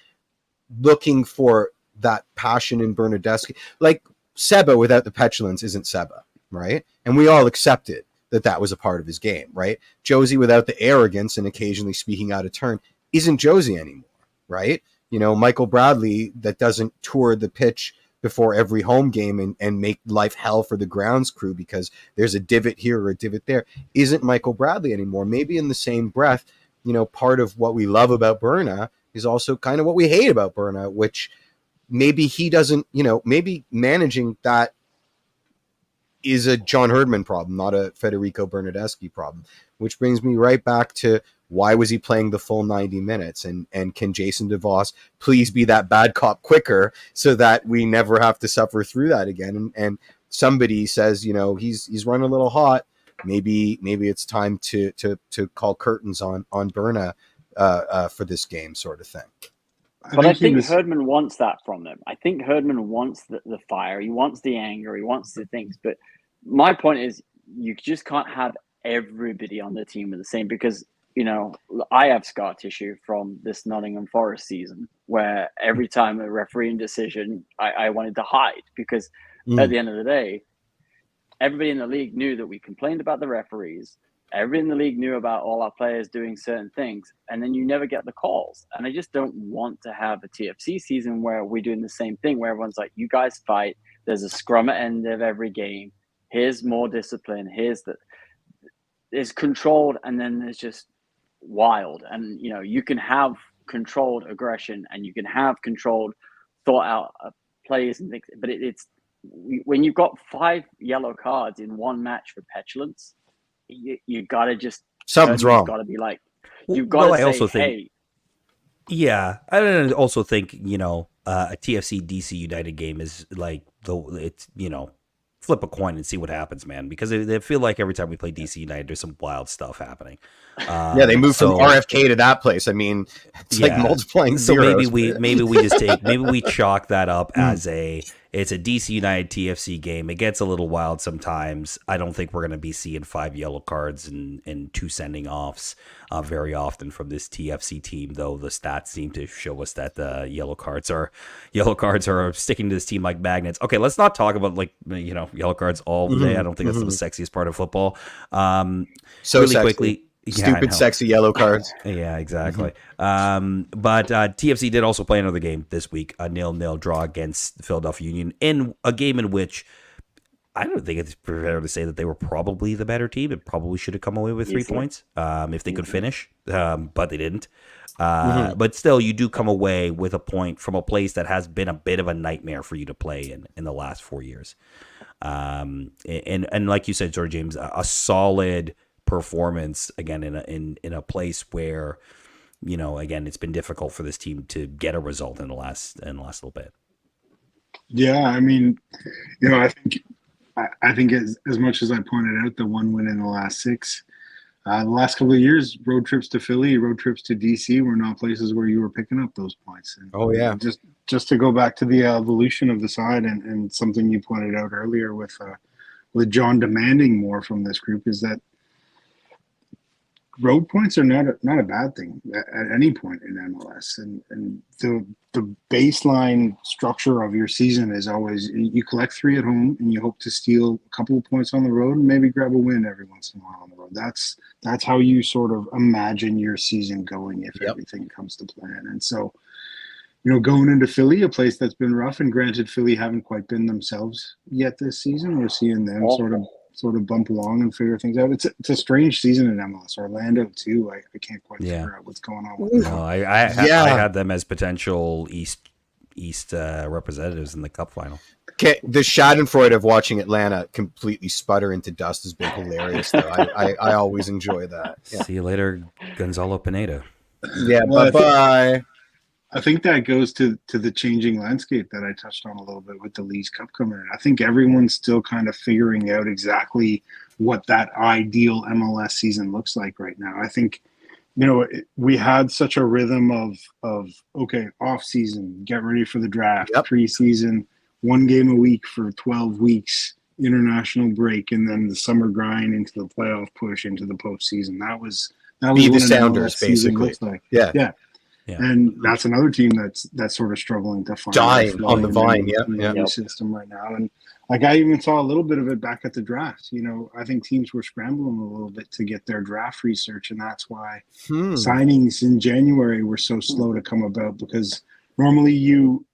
looking for that passion in Bernadeschi. Like, Seba without the petulance isn't Seba, right? And we all accepted that was a part of his game, right? Josie without the arrogance and occasionally speaking out of turn isn't Josie anymore, right? Michael Bradley that doesn't tour the pitch before every home game and make life hell for the grounds crew because there's a divot here or a divot there isn't Michael Bradley anymore. Maybe in the same breath, part of what we love about Berna is also kind of what we hate about Berna, which maybe he doesn't, maybe managing that is a John Herdman problem, not a Federico Bernadeschi problem, which brings me right back to why was he playing the full 90 minutes? And can Jason DeVos please be that bad cop quicker so that we never have to suffer through that again? And somebody says, he's running a little hot. Maybe it's time to call curtains on Berna for this game, sort of thing. But I think Herdman wants that from them. I think Herdman wants the fire. He wants the anger. He wants the things. But my point is, you just can't have everybody on the team with the same, because I have scar tissue from this Nottingham Forest season where every time a refereeing decision, I wanted to hide, because at the end of the day, everybody in the league knew that we complained about the referees. everybody in the league knew about all our players doing certain things, and then you never get the calls. And I just don't want to have a TFC season where we're doing the same thing, where everyone's like, you guys fight, there's a scrum at end of every game, here's more discipline, it's controlled, and then there's just wild. And you can have controlled aggression and you can have controlled thought out plays and things, but it's when you've got 5 yellow cards in one match for petulance, you gotta just, something's wrong. Gotta be like, you've got to say, I also think, hey. Yeah, I also think a TFC DC United game is like it's flip a coin and see what happens, man. Because they feel like every time we play DC United, there's some wild stuff happening. Yeah, they moved from RFK to that place. I mean, it's like multiplying zeros. So maybe we chalk that up as it's a DC United TFC game. It gets a little wild sometimes. I don't think we're going to be seeing 5 yellow cards and 2 sending offs very often from this TFC team, though the stats seem to show us that the yellow cards are sticking to this team like magnets. Okay, let's not talk about yellow cards all day. I don't think that's the sexiest part of football. So really sexy. Quickly. Stupid, sexy yellow cards. Yeah, exactly. But TFC did also play another game this week, a 0-0 draw against the Philadelphia Union, in a game in which I don't think it's fair to say that they were probably the better team. It probably should have come away with 3 points if they could finish, but they didn't. But still, you do come away with a point from a place that has been a bit of a nightmare for you to play in the last 4 years. And like you said, George James, a solid performance again in a place where again it's been difficult for this team to get a result in the last little bit. Yeah, I mean, I think as much as I pointed out the 1 win in the last 6, the last couple of years, road trips to Philly, road trips to DC were not places where you were picking up those points. And just to go back to the evolution of the side and something you pointed out earlier with John demanding more from this group is that road points are not a bad thing at any point in MLS, and the baseline structure of your season is always you collect 3 at home and you hope to steal a couple of points on the road and maybe grab a win every once in a while on the road. That's how you sort of imagine your season going if everything comes to plan. And so going into Philly, a place that's been rough, and granted Philly haven't quite been themselves yet this season, we're seeing them sort of bump along and figure things out. It's a strange season in MLS. Orlando too. I can't quite figure out what's going on with them. No, I had them as potential East representatives in the Cup final. Okay, the Schadenfreude of watching Atlanta completely sputter into dust has been hilarious, though. I always enjoy that. Yeah. See you later, Gonzalo Pineda. Yeah, bye-bye. I think that goes to the changing landscape that I touched on a little bit with the Leagues Cup coming in. I think everyone's still kind of figuring out exactly what that ideal MLS season looks like right now. I think, we had such a rhythm of okay, off season, get ready for the draft, preseason, 1 game a week for 12 weeks, international break, and then the summer grind into the playoff push into the postseason. That was be the Sounders, basically. Like. Yeah. Yeah. And that's another team that's sort of struggling to find dying on the vine, the system right now. And like I even saw a little bit of it back at the draft. I think teams were scrambling a little bit to get their draft research, and that's why signings in January were so slow to come about, because normally you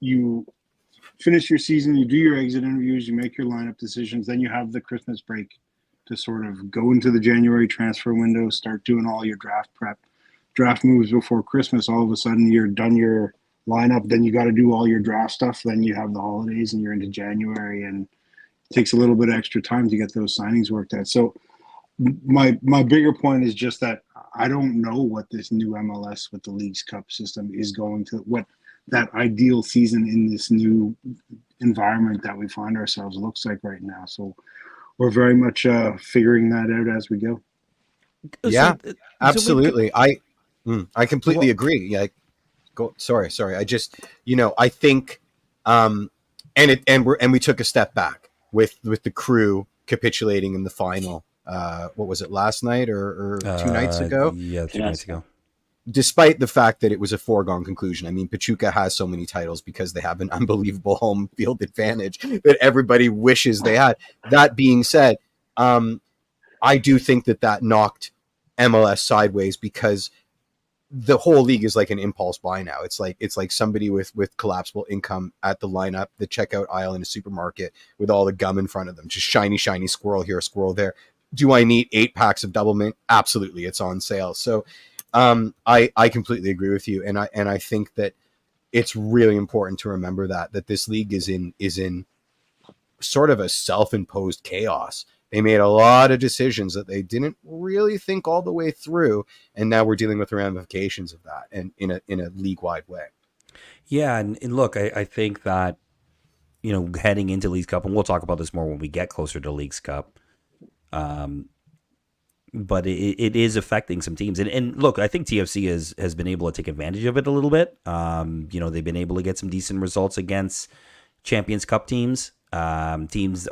finish your season, you do your exit interviews, you make your lineup decisions, then you have the Christmas break to sort of go into the January transfer window, start doing all your draft prep. Draft moves before Christmas, all of a sudden you're done your lineup, then you got to do all your draft stuff, then you have the holidays and you're into January, and it takes a little bit of extra time to get those signings worked out. So my bigger point is just that I don't know what this new MLS with the Leagues Cup system is going to, what that ideal season in this new environment that we find ourselves looks like right now. So we're very much figuring that out as we go. Yeah, absolutely. I completely agree. Yeah, sorry. I just, I think, and we took a step back with the crew capitulating in the final. What was it, last night or 2 nights ago? Yeah, 2 nights ago. Despite the fact that it was a foregone conclusion. I mean, Pachuca has so many titles because they have an unbelievable home field advantage that everybody wishes they had. That being said, I do think that knocked MLS sideways because the whole league is like an impulse buy now. It's like somebody with collapsible income at the lineup, the checkout aisle in a supermarket with all the gum in front of them. Just shiny squirrel here, squirrel there. Do I need 8 packs of double mint? Absolutely, it's on sale. So I completely agree with you, and I think that it's really important to remember that this league is in sort of a self-imposed chaos. They made a lot of decisions that they didn't really think all the way through, and now we're dealing with the ramifications of that, and in a league-wide way. Yeah, and look, I think that, you know, heading into Leagues Cup, and we'll talk about this more when we get closer to Leagues Cup, but it is affecting some teams. And look, I think TFC has been able to take advantage of it a little bit. You know, they've been able to get some decent results against Champions Cup teams. Teams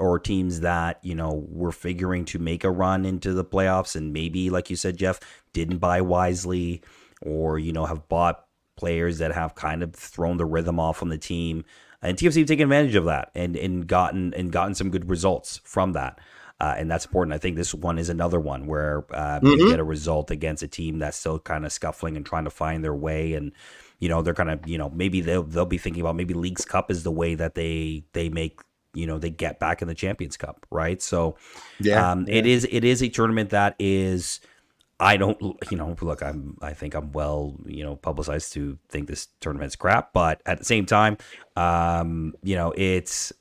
that, you know, were figuring to make a run into the playoffs and maybe, like you said, Jeff, didn't buy wisely, or, you know, have bought players that have kind of thrown the rhythm off on the team. And TFC have taken advantage of that and gotten some good results from that. And that's important. I think this one is another one where you get a result against a team that's still kind of scuffling and trying to find their way. And, you know, they're kind of, you know, maybe they'll be thinking about maybe Leagues Cup is the way that they make, you know, they get back in the Champions Cup, right? So it is a tournament that is, I don't, you know, look, I think I'm well, you know, publicized to think this tournament's crap, but at the same time, you know, it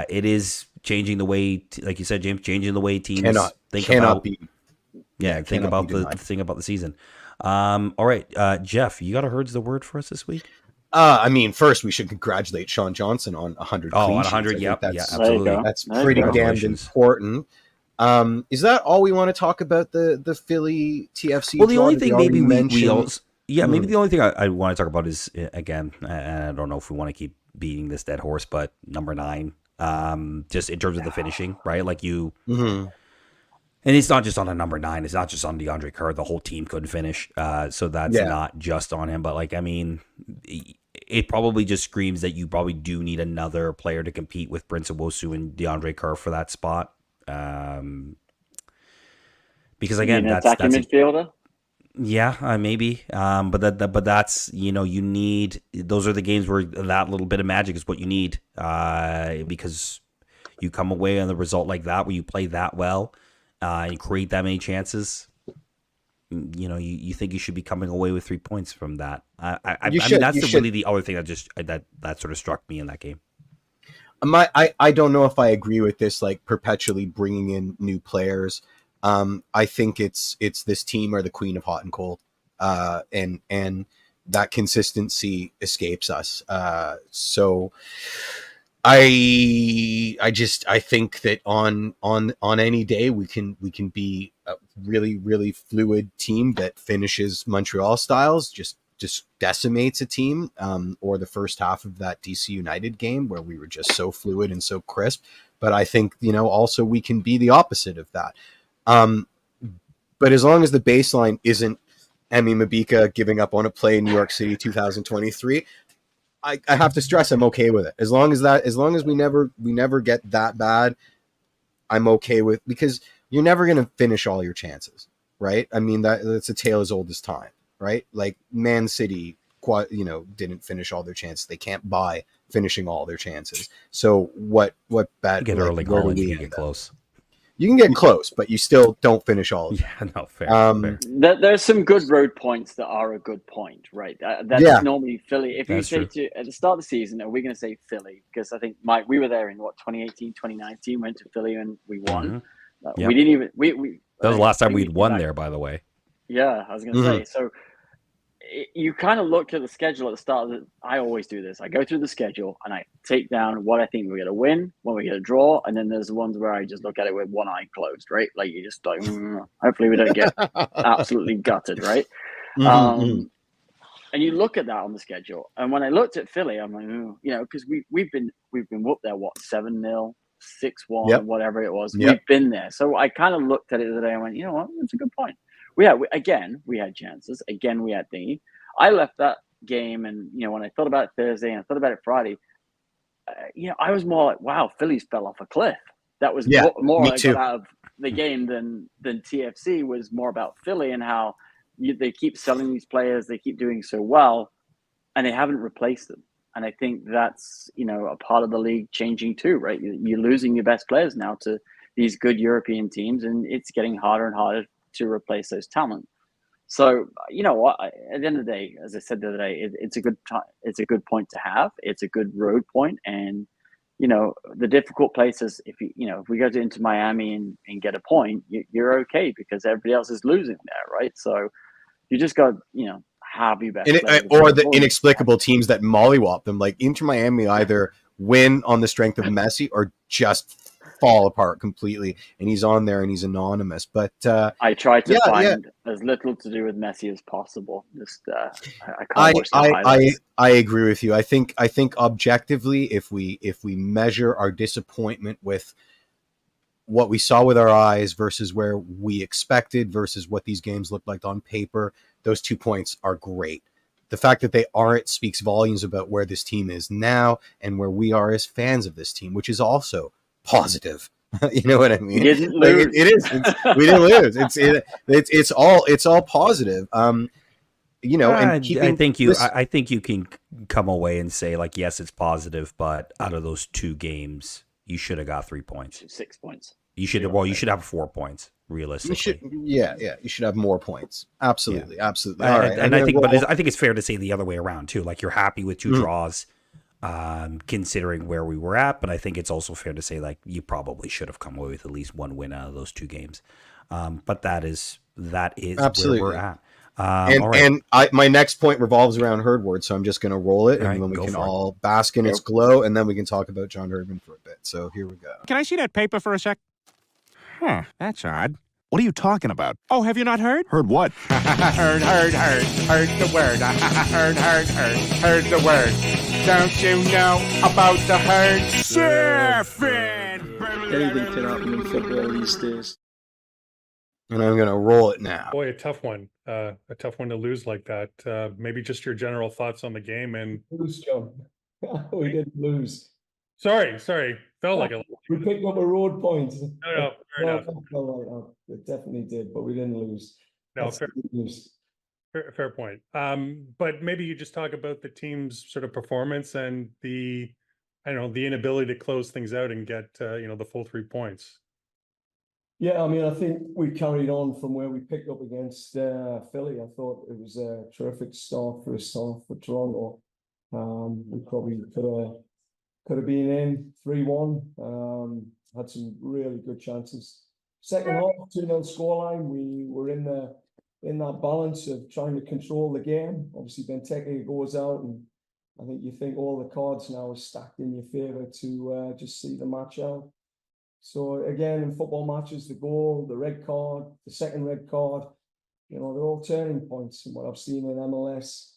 is changing the way, like you said, James, changing the way teams think about the season. All right, Jeff, you got a Herds the word for us this week? I mean, first we should congratulate Sean Johnson on 100 clean sheets. 100, yeah, absolutely. That's pretty damned important. Is that all we want to talk about the Philly TFC? Well, the only thing maybe maybe the only thing I want to talk about is, again, and I don't know if we want to keep beating this dead horse, but number 9, just in terms of the finishing, right? Like you, and it's not just on a number 9. It's not just on DeAndre Kerr. The whole team couldn't finish, so that's not just on him. But like, I mean, it probably just screams that you probably do need another player to compete with Prince Owosu and DeAndre Kerr for that spot. Because again, that's a midfielder. Yeah, maybe. But that's, you know, you need, those are the games where that little bit of magic is what you need. Because you come away on the result like that, where you play that well, and create that many chances. You know, you think you should be coming away with 3 points from that. I mean, that's really the other thing that just that sort of struck me in that game. I don't know if I agree with this, like perpetually bringing in new players. I think it's this team are the queen of hot and cold, and that consistency escapes us. So I think that on any day we can be a really, really fluid team that finishes Montreal styles, just decimates a team, or the first half of that DC United game where we were just so fluid and so crisp. But I think, you know, also we can be the opposite of that. But as long as the baseline isn't Emi Mabika giving up on a play in New York City 2023, I have to stress I'm okay with it. As long as we never get that bad, I'm okay with, because you're never going to finish all your chances, right? I mean, that's a tale as old as time, right? Like Man City, you know, didn't finish all their chances. They can't buy finishing all their chances. So what bad? Get early Holland, you can get close. You can get close, but you still don't finish all of them. Yeah, no, fair. There's some good road points that are a good point, right? That's normally Philly. If you say at the start of the season, are we going to say Philly? Because I think, Mike, we were there in 2018, 2019, went to Philly and we won. Yep. We didn't even. That was the last time we'd won there, by the way. Yeah, I was going to say. So you kind of looked at the schedule at the start. I always do this. I go through the schedule and I take down what I think we're going to win, when we get a draw, and then there's the ones where I just look at it with one eye closed, right? Like you just like, hopefully we don't get absolutely gutted, right? And you look at that on the schedule, and when I looked at Philly, I'm like, you know, because we've been whooped there, 7-0, 6-1, whatever it was. We've been there, so I kind of looked at it today and went, you know what, that's a good point. We had chances. Again, we had thingy. I left that game, and you know, when I thought about it Thursday and I thought about it Friday, you know, I was more like, wow, Phillies fell off a cliff. that was Yeah, more me I too. got out of the game than TFC was more about Philly and how they keep selling these players, they keep doing so well, and they haven't replaced them. And I think that's, a part of the league changing too, right? You're losing your best players now to these good European teams, and it's getting harder and harder to replace those talent. So, you know what? At the end of the day, as I said the other day, it's a good time. It's a good point to have. It's a good road point, and the difficult places. If if we go into Miami and get a point, you're okay because everybody else is losing there, right? So you just got have your best players Or the inexplicable teams that mollywop them, like Inter Miami, either win on the strength of Messi or just fall apart completely. And he's on there and he's anonymous. But I try to find as little to do with Messi as possible. Just I can't watch the highlights. I agree with you. I think objectively, if we measure our disappointment with what we saw with our eyes versus where we expected versus what these games looked like on paper, those 2 points are great. The fact that they aren't speaks volumes about where this team is now and where we are as fans of this team, which is also positive. You know what I mean? We didn't lose. It is. We didn't lose. It's all positive. And I think you can come away and say, like, yes, it's positive, but out of those 2 games, you should have got 3 points. 6 points. You should have 4 points, realistically. You should have more points. Absolutely. All right. And I think it's fair to say the other way around too. Like, you're happy with 2 draws, considering where we were at. But I think it's also fair to say, like, you probably should have come away with at least 1 win out of those 2 games. But that is absolutely where we're at. My next point revolves around Herdward, so I'm just going to roll it, and then we can all bask in its glow, and then we can talk about John Herdman for a bit. So here we go. Can I see that paper for a sec? Huh, that's odd. What are you talking about? Oh, have you not heard? Heard what? Heard the word. Heard the word. Don't you know about the herd? Surfing! Anything can happen in football these days. And I'm going to roll it now. Boy, a tough one. A tough one to lose like that. Maybe just your general thoughts on the game and Lose, John. We didn't lose. Sorry. Felt like we picked up a road point. No, fair enough. It definitely did, but we didn't lose. No, fair point. But maybe you just talk about the team's sort of performance and the inability to close things out and get the full 3 points. Yeah, I mean, I think we carried on from where we picked up against Philly. I thought it was a terrific start for Toronto. We probably could have been in 3-1. Had some really good chances. Second half, 2-0 scoreline. We were in that balance of trying to control the game. Obviously, Benteke goes out, and I think you think all the cards now are stacked in your favour to just see the match out. So again, in football matches, the goal, the red card, the second red card, they're all turning points. And what I've seen in MLS,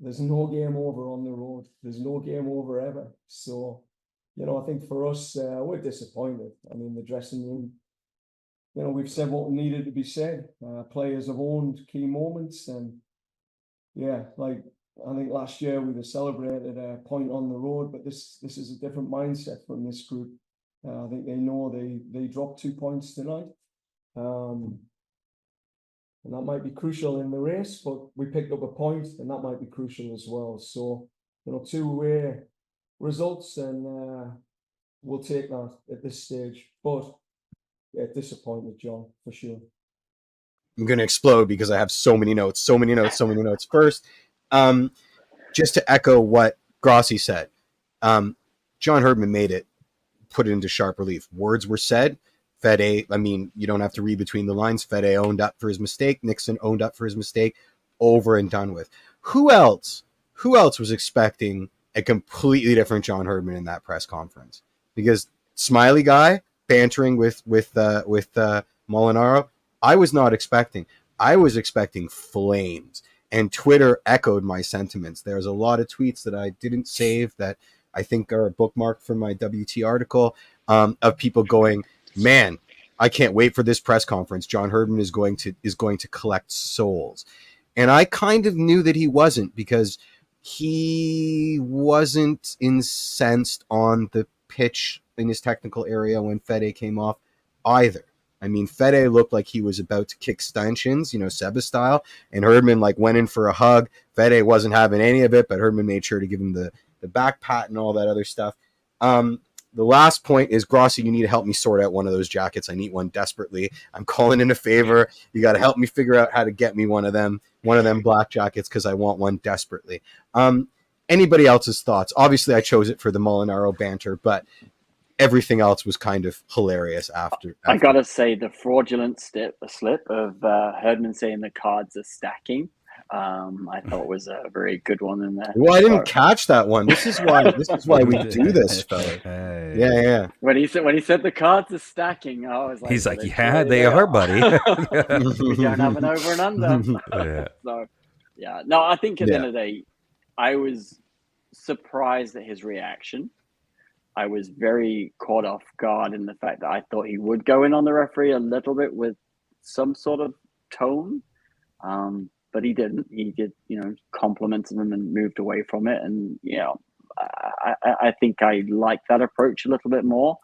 there's no game over on the road. There's no game over ever. So, I think for us, we're disappointed. I mean, the dressing room, we've said what needed to be said. Players have owned key moments. And yeah, like I think last year we'd have celebrated a point on the road, but this is a different mindset from this group. I think they know they dropped 2 points tonight. And that might be crucial in the race, but we picked up a point, and that might be crucial as well. So, 2-way results, and we'll take that at this stage. But yeah, disappointed, John, for sure. I'm going to explode because I have so many notes. First, just to echo what Grossi said, John Herdman put it into sharp relief. Words were said. Fede, I mean, you don't have to read between the lines. Fede owned up for his mistake. Nixon owned up for his mistake. Over and done with. Who else was expecting a completely different John Herdman in that press conference? Because smiley guy bantering with Molinaro, I was not expecting. I was expecting flames. And Twitter echoed my sentiments. There's a lot of tweets that I didn't save that I think are a bookmark from my WT article of people going, man, I can't wait for this press conference. John Herdman is going to collect souls. And I kind of knew that he wasn't, because he wasn't incensed on the pitch in his technical area when Fede came off either. I mean, Fede looked like he was about to kick stanchions, Seba style, and Herdman went in for a hug. Fede wasn't having any of it, but Herdman made sure to give him the back pat and all that other stuff. The last point is, Grossi, you need to help me sort out one of those jackets. I need one desperately. I'm calling in a favor. You got to help me figure out how to get me one of them black jackets, because I want one desperately. Anybody else's thoughts? Obviously, I chose it for the Molinaro banter, but everything else was kind of hilarious after. I got to say, the fraudulent slip of Herdman saying the cards are stacking, I thought was a very good one in there. Well, I didn't catch that one. This is why we do this, fella. Yeah. When he said the cards are stacking, I was like, he's like, yeah, they are, buddy. We don't have an over and under. Yeah. So, yeah. No, I think at the end of the day, I was surprised at his reaction. I was very caught off guard in the fact that I thought he would go in on the referee a little bit with some sort of tone. But he didn't. He did, complimented him and moved away from it. And, I think I like that approach a little bit more.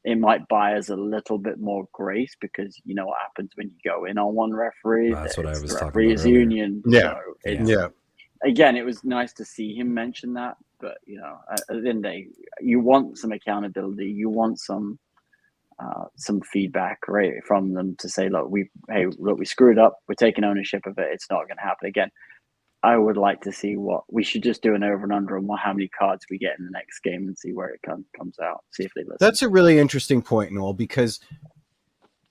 It might buy us a little bit more grace, because you know what happens when you go in on one referee. That's what I was talking referees about earlier. union. Yeah. So again, it was nice to see him mention that. But, at the end of the day, you want some accountability. You want some feedback, right, from them to say, look, we screwed up. We're taking ownership of it. It's not going to happen again. I would like to see we should just do an over and under on how many cards we get in the next game and see where it comes out. See if they listen. That's a really interesting point, Noel, because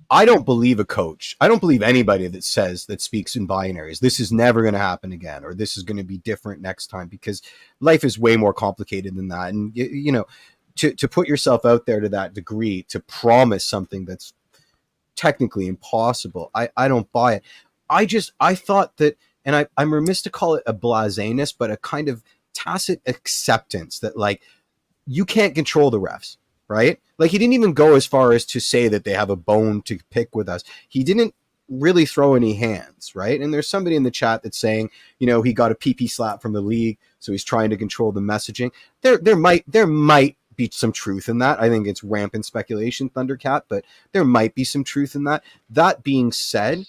I don't believe a coach. I don't believe anybody that speaks in binaries. This is never going to happen again, or this is going to be different next time, because life is way more complicated than that. And, to put yourself out there to that degree, to promise something that's technically impossible, I don't buy it. I thought that, and I'm remiss to call it a blaseness, but a kind of tacit acceptance that, you can't control the refs, right? He didn't even go as far as to say that they have a bone to pick with us. He didn't really throw any hands, right? And there's somebody in the chat that's saying, he got a PP slap from the league, so he's trying to control the messaging. There might be some truth in that. I think it's rampant speculation, Thundercat, but there might be some truth in that. That being said,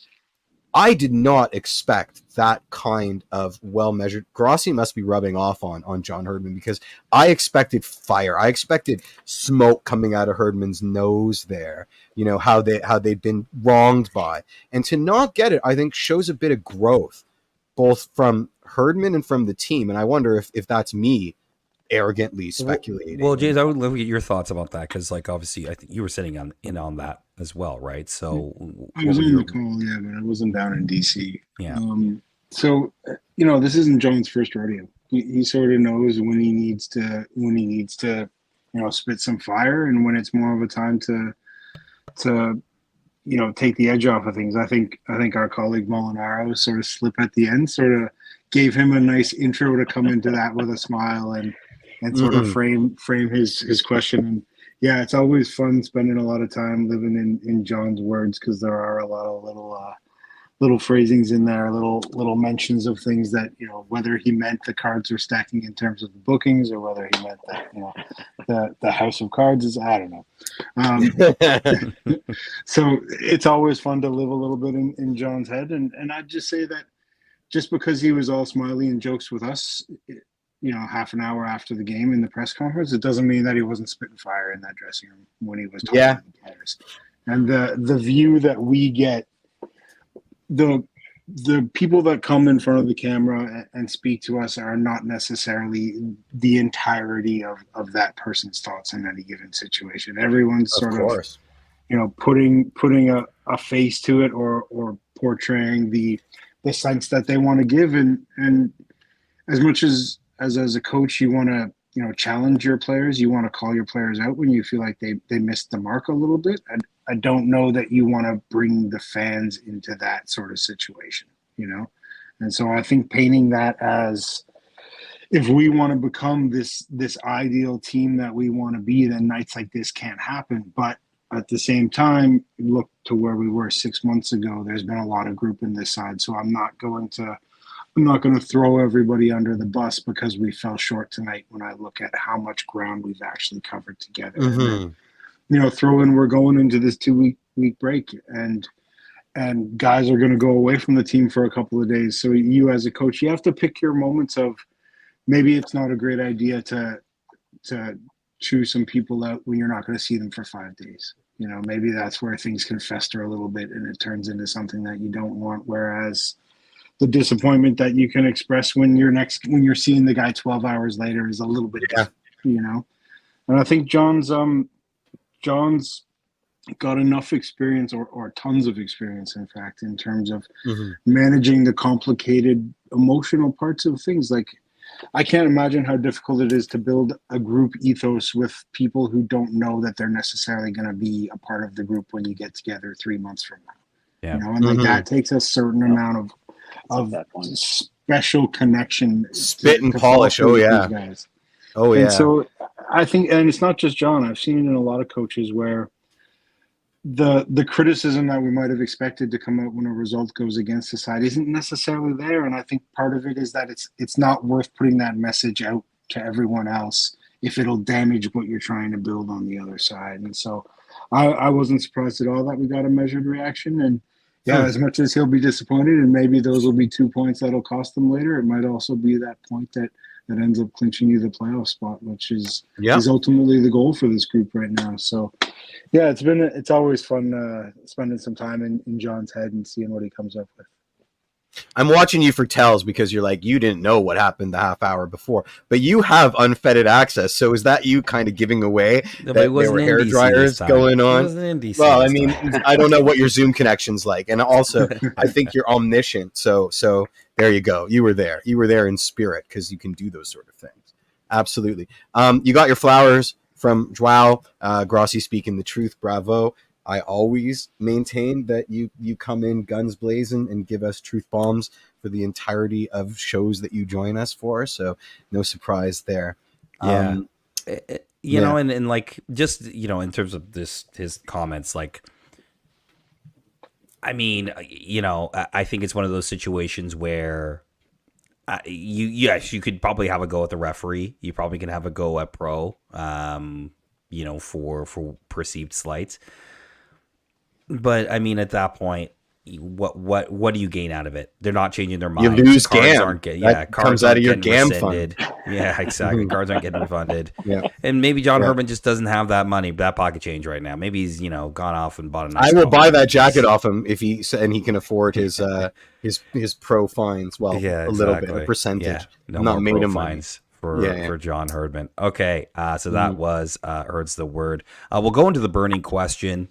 I did not expect that kind of well-measured. Grossi must be rubbing off on John Herdman, because I expected fire. I expected smoke coming out of Herdman's nose there, how they'd been wronged by. And to not get it, I think, shows a bit of growth, both from Herdman and from the team. And I wonder if that's me arrogantly speculating. Well, James, I would love to get your thoughts about that, because obviously I think you were sitting in on that as well, right? So I was on the call, but I wasn't down in DC. Yeah. So this isn't John's first rodeo. He sort of knows when he needs to spit some fire, and when it's more of a time to take the edge off of things. I think our colleague Molinaro sort of slip at the end, sort of gave him a nice intro to come into that with a smile and sort of frame his question. And yeah, it's always fun spending a lot of time living in John's words, because there are a lot of little phrasings in there, little mentions of things that, whether he meant the cards are stacking in terms of the bookings, or whether he meant that, the house of cards is, I don't know. So it's always fun to live a little bit in John's head. And I'd just say that just because he was all smiley and jokes with us, half an hour after the game in the press conference, it doesn't mean that he wasn't spitting fire in that dressing room when he was talking to the players. And the view that we get, the people that come in front of the camera and speak to us are not necessarily the entirety of that person's thoughts in any given situation. Everyone's sort of putting a face to it, or portraying the sense that they want to give. And as much as a coach, you want to challenge your players, you want to call your players out when you feel like they missed the mark a little bit. I don't know that you want to bring the fans into that sort of situation, And so I think painting that as, if we want to become this ideal team that we want to be, then nights like this can't happen. But at the same time, look to where we were 6 months ago. There's been a lot of group in this side, so I'm not going to I'm not going to throw everybody under the bus because we fell short tonight when I look at how much ground we've actually covered together. And then, throw in we're going into this 2-week break and guys are going to go away from the team for a couple of days. So you as a coach, you have to pick your moments of maybe it's not a great idea to chew some people out when you're not going to see them for 5 days. Maybe that's where things can fester a little bit and it turns into something that you don't want. Whereas the disappointment that you can express when you're seeing the guy 12 hours later is a little bit different, And I think John's got enough experience or tons of experience, in fact, in terms of managing the complicated emotional parts of things. Like, I can't imagine how difficult it is to build a group ethos with people who don't know that they're necessarily going to be a part of the group when you get together 3 months from now. Yeah. And like that takes a certain amount of special connection. Spit and polish. Oh, yeah. Guys. Oh, yeah. And so I think, and it's not just John, I've seen it in a lot of coaches where the criticism that we might have expected to come out when a result goes against the side isn't necessarily there. And I think part of it is that it's not worth putting that message out to everyone else if it'll damage what you're trying to build on the other side. And so I wasn't surprised at all that we got a measured reaction. And as much as he'll be disappointed and maybe those will be 2 points that'll cost them later, it might also be that point that ends up clinching you the playoff spot, which is ultimately the goal for this group right now. So, it's always fun spending some time in John's head and seeing what he comes up with. I'm watching you for tells because you're like, you didn't know what happened the half hour before, but you have unfettered access. So is that you kind of giving away that there were hair dryers going on? Well, I mean, I don't know what your Zoom connection's like. And also, I think you're omniscient. So there you go. You were there. You were there in spirit because you can do those sort of things. Absolutely. You got your flowers from Joao. Grossi speaking the truth. Bravo. I always maintain that you come in guns blazing and give us truth bombs for the entirety of shows that you join us for. So no surprise there. Yeah. You know, and like, just, in terms of his comments, like, I mean, I think it's one of those situations where you could probably have a go at the referee. You probably can have a go at pro, for perceived slights. But I mean, at that point, what do you gain out of it? They're not changing their minds. You lose cards GAM. Aren't getting, that comes out of your GAM rescinded. Fund. Yeah, exactly. Cards aren't getting refunded. Yeah, and maybe John Herdman just doesn't have that money, that pocket change right now. Maybe he's gone off and bought a nice. I will buy that jacket off him if he can afford his pro fines. Well, a little bit, a percentage. Yeah. No not more made pro of fines. For John Herdman. Okay, so that was Herd's the word. We'll go into the burning question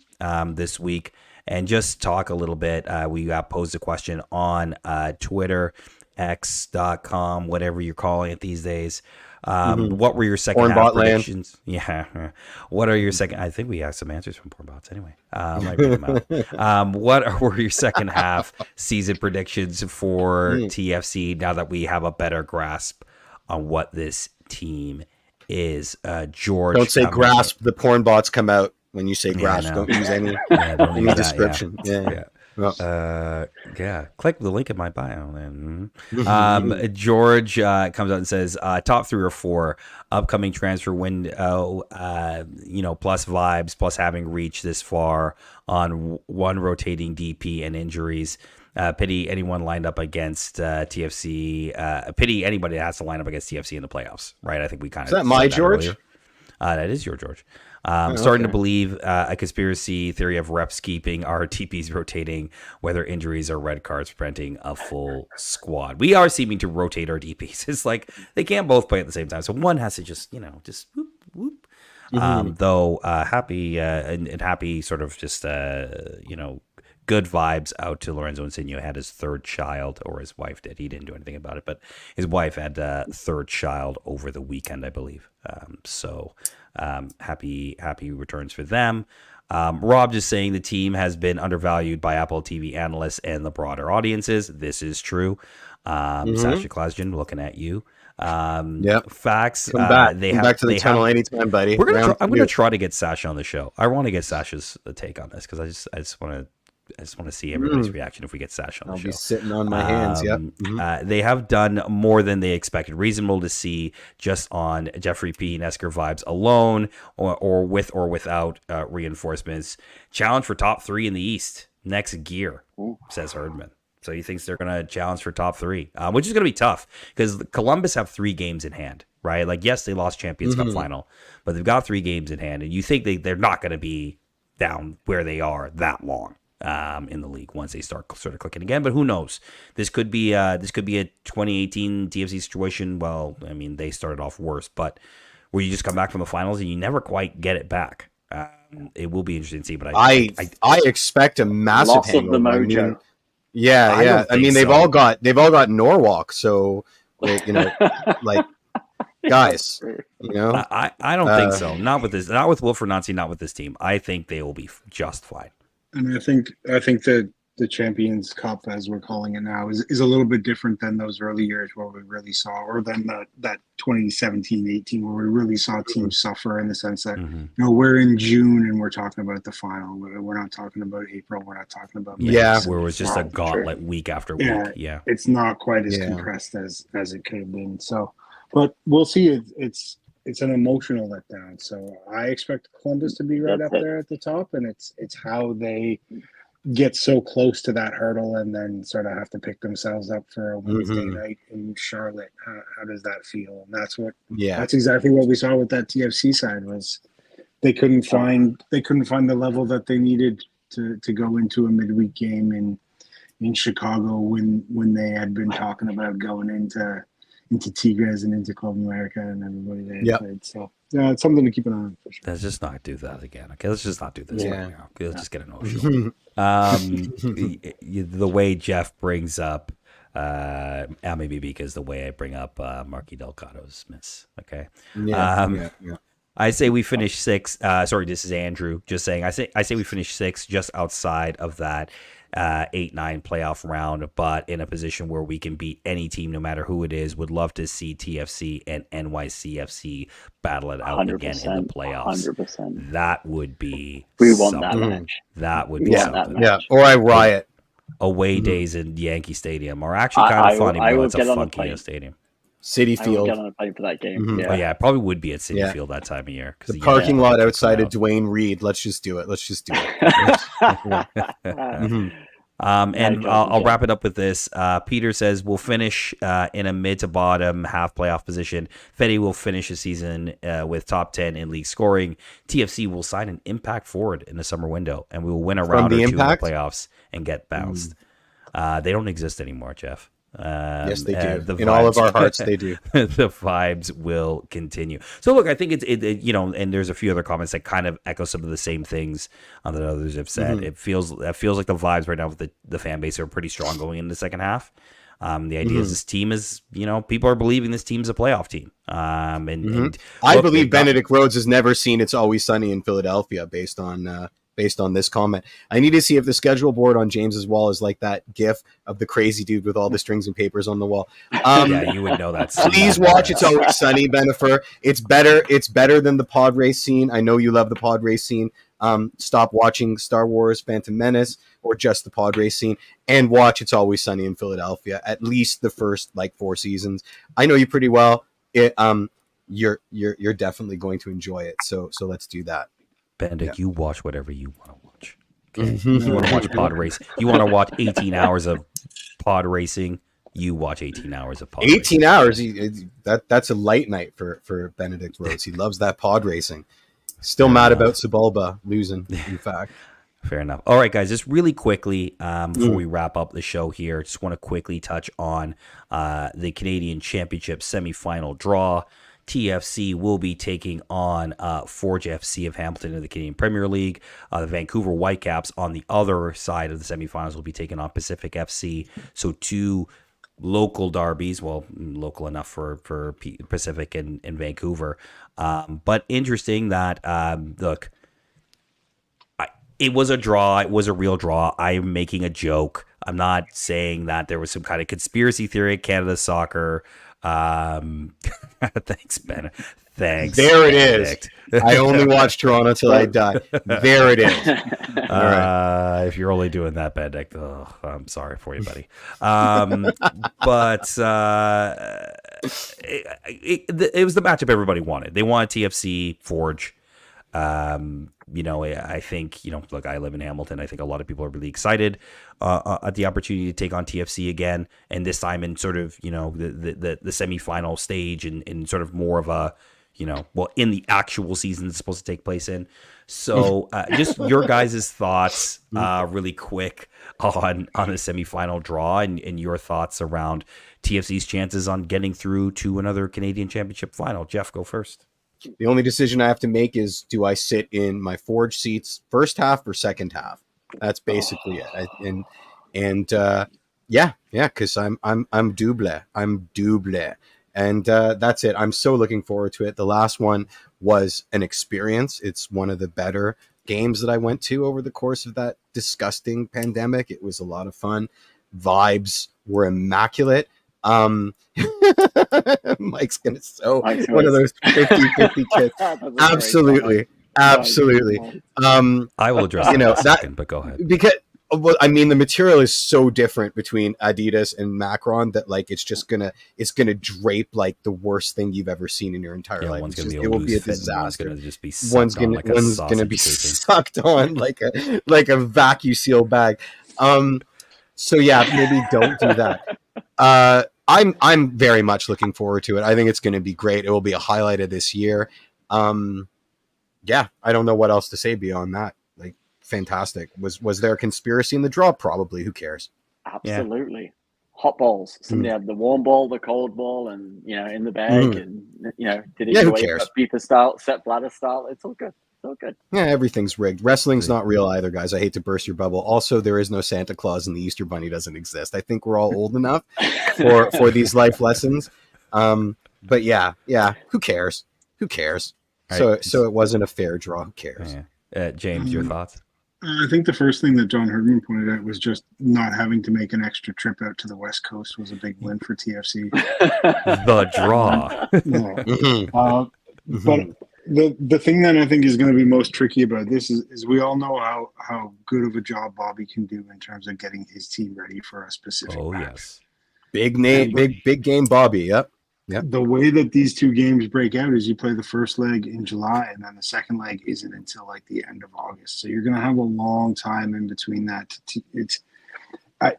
this week and just talk a little bit. We posed a question on Twitter, x.com, whatever you're calling it these days. What were your second half predictions? Yeah. What are your second? I think we have some answers from Pornbots anyway. I might read them out. What were your second half season predictions for TFC now that we have a better grasp on what this team is? George, don't say grasp. The porn bots come out when you say grasp. Don't use any description. Click the link in my bio then. George comes out and says top 3 or 4 upcoming transfer window, plus vibes, plus having reached this far on one rotating DP and injuries. Pity anyone lined up against TFC. Pity anybody that has to line up against TFC in the playoffs, right? I think we kind of. Is that my George? That is your George. Starting to believe a conspiracy theory of reps keeping our TPs rotating, whether injuries or red cards preventing a full squad. We are seeming to rotate our DPs. It's like they can't both play at the same time, so one has to just whoop whoop. Though happy and happy, sort of just good vibes out to Lorenzo Insigne. Had his third child, or his wife did. He didn't do anything about it, but his wife had third child over the weekend, I believe. Happy returns for them. Rob just saying the team has been undervalued by Apple TV analysts and the broader audiences. This is true. Sasha Klasjan, looking at you. Facts. Come back. Come back to the tunnel anytime, buddy. I'm going to try to get Sasha on the show. I want to get Sasha's take on this because I just want to I just want to see everybody's reaction if we get Sash on the I'll show. be sitting on my hands. Yep. They have done more than they expected. Reasonable to see just on Jeffrey P. Nesker vibes alone, or with or without reinforcements. Challenge for top 3 in the East next gear, says Herdman. So he thinks they're going to challenge for top 3, which is going to be tough because Columbus have 3 games in hand, right? Like, yes, they lost Champions Cup final, but they've got 3 games in hand, and you think they're not going to be down where they are that long in the league once they start sort of clicking again. But who knows? This could be a 2018 TFC situation. Well, I mean, they started off worse, but where you just come back from the finals and you never quite get it back. It will be interesting to see. But I expect a massive loss of the hangover. mojo. Yeah. I mean, they've all got Norwalk, so like, guys, I don't think so. Not with this. Not with Wilfred Nancy. Not with this team. I think they will be just fine. And I think that the Champions Cup, as we're calling it now, is a little bit different than those early years where we really saw, or than that 2017-18 where we really saw teams suffer in the sense that we're in June and we're talking about the final. We're not talking about April. We're not talking about May. Where it was just a gauntlet week after week. Yeah, it's not quite as compressed as it could have been. So, but we'll see. It's an emotional letdown. So I expect Columbus to be right up there at the top, and it's how they get so close to that hurdle and then sort of have to pick themselves up for a Wednesday night in Charlotte. How does that feel? And that's exactly what we saw with that TFC side. Was they couldn't find the level that they needed to go into a midweek game in Chicago when they had been talking about going into Tigres and into Club America and everybody they had played. So yeah, it's something to keep an eye on for sure. Let's just not do that again. Okay, let's just not do this right now. Let's just get emotional. The way Jeff brings up, maybe because the way I bring up Marky Delgado's miss. Okay. I say we finish 6. Sorry, this is Andrew just saying. I say we finish 6 just outside of that 8-9 playoff round, but in a position where we can beat any team, no matter who it is. Would love to see TFC and NYCFC battle it out again in the playoffs. 100%. That would be. We want that match. That would be something. Yeah, or I riot. Away days in Yankee Stadium are actually kind of funny, but it's a funky stadium. City I would Field. get on a plane for that game. Oh yeah, it probably would be at City Field that time of year. The parking lot outside of Dwayne Reed. Let's just do it. And I'll wrap it up with this. Peter says we'll finish in a mid to bottom half playoff position. Fetty will finish the season with top 10 in league scoring. TFC will sign an impact forward in the summer window, and we will win a round or two in the playoffs and get bounced. They don't exist anymore, Jeff. Yes, they do. In all of our hearts, they do. The vibes will continue. So, look, I think it's and there's a few other comments that kind of echo some of the same things that others have said. It feels like the vibes right now with the fan base are pretty strong going into the second half. The idea is this team is, people are believing this team's a playoff team. And I believe Benedict Rhodes has never seen It's Always Sunny in Philadelphia based on this comment. I need to see if the schedule board on James's wall is like that GIF of the crazy dude with all the strings and papers on the wall. Yeah, you would know that. Please watch It's Always Sunny, Benifer. It's better than the pod race scene. I know you love the pod race scene. Stop watching Star Wars Phantom Menace or just the pod race scene and watch It's Always Sunny in Philadelphia, at least the first 4 seasons. I know you pretty well. You're definitely going to enjoy it. So let's do that. Benedict, you watch whatever you want to watch. Okay? You want to watch pod race. You want to watch 18 hours of pod racing. You watch 18 hours of pod 18 racing. Hours? That's a light night for Benedict Rhodes. He loves that pod racing. Still mad about Sebulba losing, in fact. Fair enough. All right, guys, just really quickly before we wrap up the show here, just want to quickly touch on the Canadian Championship semifinal draw. TFC will be taking on Forge FC of Hamilton in the Canadian Premier League. The Vancouver Whitecaps on the other side of the semifinals will be taking on Pacific FC. So 2 local derbies, well, local enough for Pacific and Vancouver. But interesting that, look, it was a draw. It was a real draw. I'm making a joke. I'm not saying that there was some kind of conspiracy theory at Canada Soccer. Thanks, Ben. Thanks. There it is. I only watch Toronto Till I Die. There it is. All right. If you're only doing that, Benedict, I'm sorry for you, buddy. But it was the matchup everybody wanted. They wanted TFC Forge. I think, look, I live in Hamilton. I think a lot of people are really excited at the opportunity to take on TFC again, and this time in sort of, the semifinal stage and sort of more of a, in the actual season it's supposed to take place in. So just your guys' thoughts really quick on the semifinal draw and your thoughts around TFC's chances on getting through to another Canadian Championship final. Jeff, go first. The only decision I have to make is, do I sit in my Forge seats first half or second half? That's basically it. Because I'm double. And that's it. I'm so looking forward to it. The last one was an experience. It's one of the better games that I went to over the course of that disgusting pandemic. It was a lot of fun. Vibes were immaculate. Mike's gonna sew one of those 50-50 kids. Absolutely. I will address that in a second, but go ahead. Because the material is so different between Adidas and Macron that it's gonna drape like the worst thing you've ever seen in your entire life. It will be a disaster. One's gonna be sucked on like a vacuum seal bag. So yeah, maybe don't do that. I'm very much looking forward to it. I think it's going to be great. It will be a highlight of this year. I don't know what else to say beyond that. Like, fantastic. Was there a conspiracy in the draw? Probably. Who cares? Absolutely. Yeah. Hot balls. Somebody had the warm ball, the cold ball, and in the bag, and did it who cares? Beeper style, set bladder style. It's all good. So good. Yeah, everything's rigged. Wrestling's not real either, guys. I hate to burst your bubble. Also, there is no Santa Claus and the Easter Bunny doesn't exist. I think we're all old enough for these life lessons. But yeah, who cares? Right. So it wasn't a fair draw. Who cares? Yeah. James, your thoughts? I think the first thing that John Herdman pointed out was just not having to make an extra trip out to the West Coast was a big win for TFC. The draw. But the thing that I think is going to be most tricky about this is we all know how good of a job Bobby can do in terms of getting his team ready for a specific match. Yes. Big name, big game Bobby. Yep. The way that these two games break out is you play the first leg in July and then the second leg isn't until like the end of August. So you're going to have a long time in between that.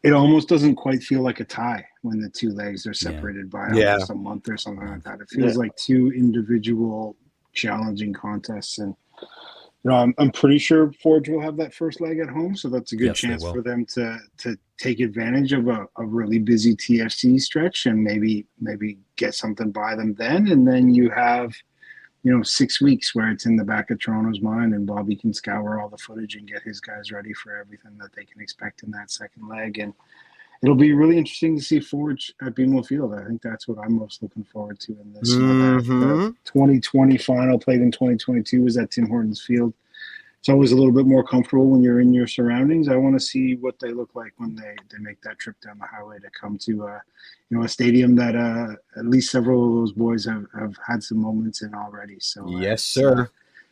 It almost doesn't quite feel like a tie when the two legs are separated by almost a month or something like that. It feels like two individual challenging contests, and I'm pretty sure Forge will have that first leg at home, so that's a good chance for them to take advantage of a really busy TFC stretch and maybe get something by them then, and then you have 6 weeks where it's in the back of Toronto's mind and Bobby can scour all the footage and get his guys ready for everything that they can expect in that second leg. And it'll be really interesting to see Forge at BMO Field. I think that's what I'm most looking forward to in this. The 2020 final played in 2022 was at Tim Hortons Field. It's always a little bit more comfortable when you're in your surroundings. I want to see what they look like when they make that trip down the highway to come to a stadium that at least several of those boys have had some moments in already. So yes, sir.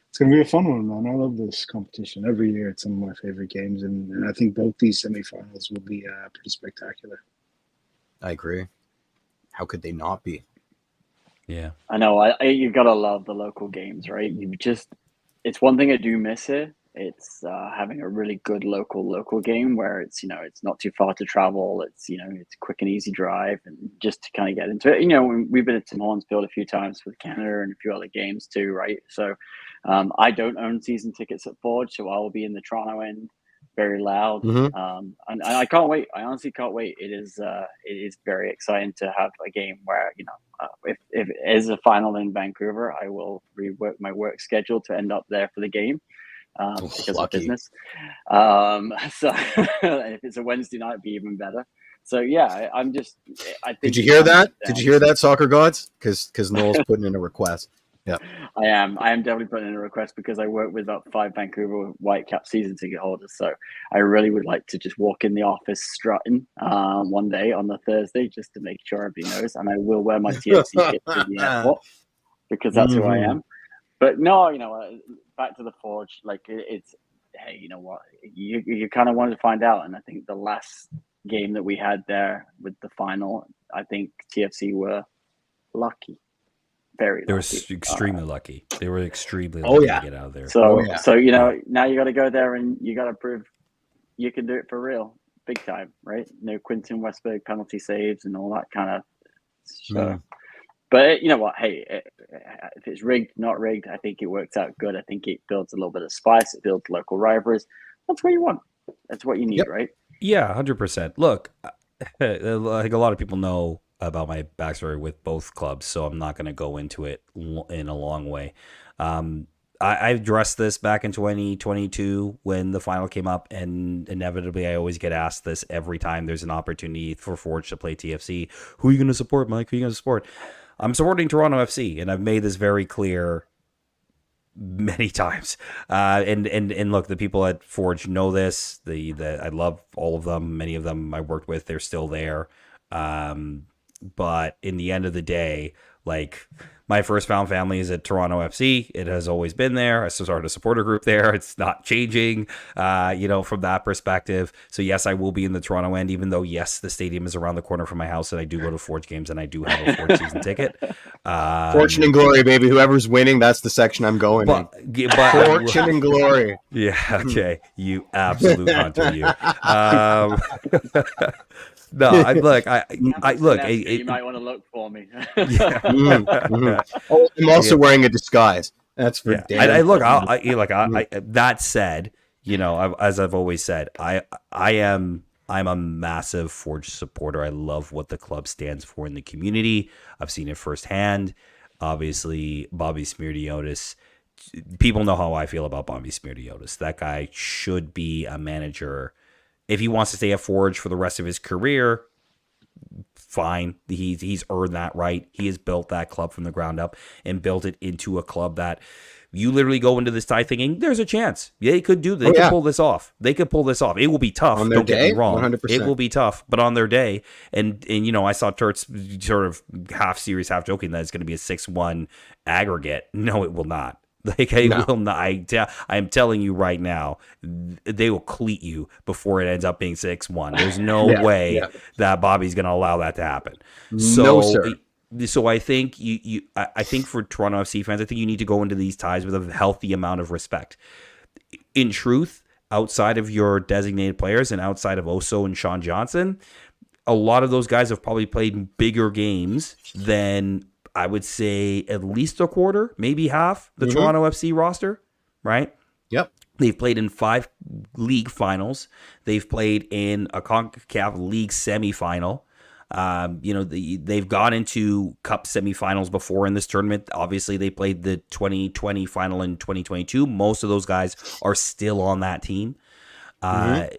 It's going to be a fun one, man. I love this competition. Every year it's some of my favorite games, and I think both these semifinals will be pretty spectacular. I agree. How could they not be? Yeah. I know. You've got to love the local games, right? It's one thing I do miss here. It's having a really good local game where it's not too far to travel. It's it's a quick and easy drive, and just to kind of get into it. We've been at Tim Hortons Field a few times with Canada and a few other games too, right? So I don't own season tickets at Forge, so I will be in the Toronto end, very loud, and I can't wait. I honestly can't wait. It is very exciting to have a game where if it is a final in Vancouver, I will rework my work schedule to end up there for the game. Because of business. So if it's a Wednesday night, it'd be even better. So yeah, I think. Did you hear that? Did you hear that, soccer gods? Because Noel's putting in a request. Yeah, I am definitely putting in a request because I work with about 5 Vancouver Whitecap season ticket holders. So I really would like to just walk in the office strutting one day on the Thursday just to make sure everybody knows, and I will wear my TFC kit to the airport because that's who I am. But no, you know what? Back to the Forge. Like it's hey, you know what? You kind of wanted to find out, and I think the last game that we had there with the final, I think TFC were lucky, very lucky. They were extremely lucky. They were extremely Oh, lucky yeah. to get out of there. So, yeah. so you know, now you got to go there and you got to prove you can do it for real, big time, right? No Quinton Westberg penalty saves and all that kind of. So, but you know what? Hey, if it's rigged, not rigged, I think it works out good. I think it builds a little bit of spice. It builds local rivalries. That's what you want. That's what you need, Yep. right? Yeah, 100%. Look, like a lot of people know about my backstory with both clubs, so I'm not going to go into it in a long way. I addressed this back in 2022 when the final came up, and inevitably I always get asked this every time there's an opportunity for Forge to play TFC. Who are you going to support, Mike? Who are you going to support? I'm supporting Toronto FC, and I've made this very clear many times. And look, the people at Forge know this. I love all of them. Many of them I worked with, they're still there. But in the end of the day, like, my first found family is at Toronto FC. It has always been there. I started a supporter group there. It's not changing, from that perspective. So yes, I will be in the Toronto end, even though, yes, the stadium is around the corner from my house and I do go to Forge games and I do have a Forge season ticket. Fortune and glory, baby. Whoever's winning, that's the section I'm going in. Fortune and glory. Yeah, okay. You absolute hunter, you. No, look. You might want to look for me. Yeah. Oh, I'm also wearing a disguise. That's for damn. That said, as I've always said, I'm a massive Forge supporter. I love what the club stands for in the community. I've seen it firsthand. Obviously, Bobby Smirdiotis. People know how I feel about Bobby Smirdiotis. That guy should be a manager. If he wants to stay at Forge for the rest of his career, fine. He's earned that right. He has built that club from the ground up and built it into a club that you literally go into this tie thinking there's a chance. They could do this. They could pull this off. They could pull this off. It will be tough. Don't get me wrong. 100%. It will be tough, but on their day, and I saw Turt's sort of half serious, half joking that it's going to be a 6-1 aggregate. No, it will not. Will not. I'm telling you right now, they will cleat you before it ends up being 6-1. There's no way that Bobby's going to allow that to happen. So, no, sir. So I think I think for Toronto FC fans, I think you need to go into these ties with a healthy amount of respect. In truth, outside of your designated players and outside of Oso and Sean Johnson, a lot of those guys have probably played bigger games than, I would say, at least a quarter, maybe half the Toronto FC roster, right? Yep. They've played in 5 league finals. They've played in a CONCACAF League semifinal. They've gone into Cup semifinals before in this tournament. Obviously, they played the 2020 final in 2022. Most of those guys are still on that team, on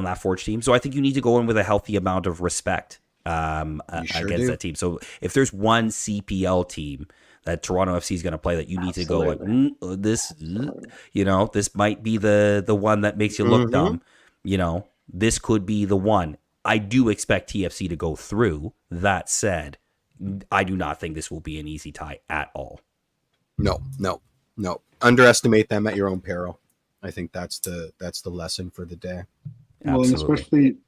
that Forge team. So I think you need to go in with a healthy amount of respect against that team. So if there's one CPL team that Toronto FC is going to play that you need to go like this might be the one that makes you look dumb. This could be the one. I do expect TFC to go through. That said, I do not think this will be an easy tie at all. No. Underestimate them at your own peril. I think that's the lesson for the day. Well, and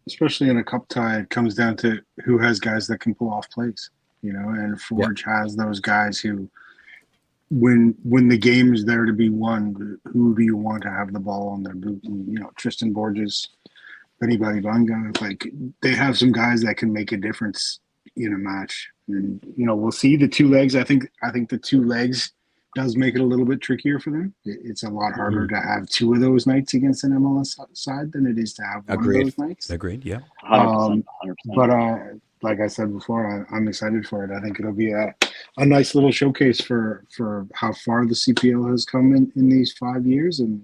especially in a cup tie, it comes down to who has guys that can pull off plays, and Forge has those guys who, when the game is there to be won, who do you want to have the ball on their boot? And, Tristan Borges, Benny Balibanga, like, they have some guys that can make a difference in a match. And, we'll see the 2 legs. I think the 2 legs does make it a little bit trickier for them. It's a lot harder to have 2 of those nights against an MLS side than it is to have one of those nights. Agreed, yeah. 100%. But like I said before, I'm excited for it. I think it'll be a nice little showcase for how far the CPL has come in these 5 years, and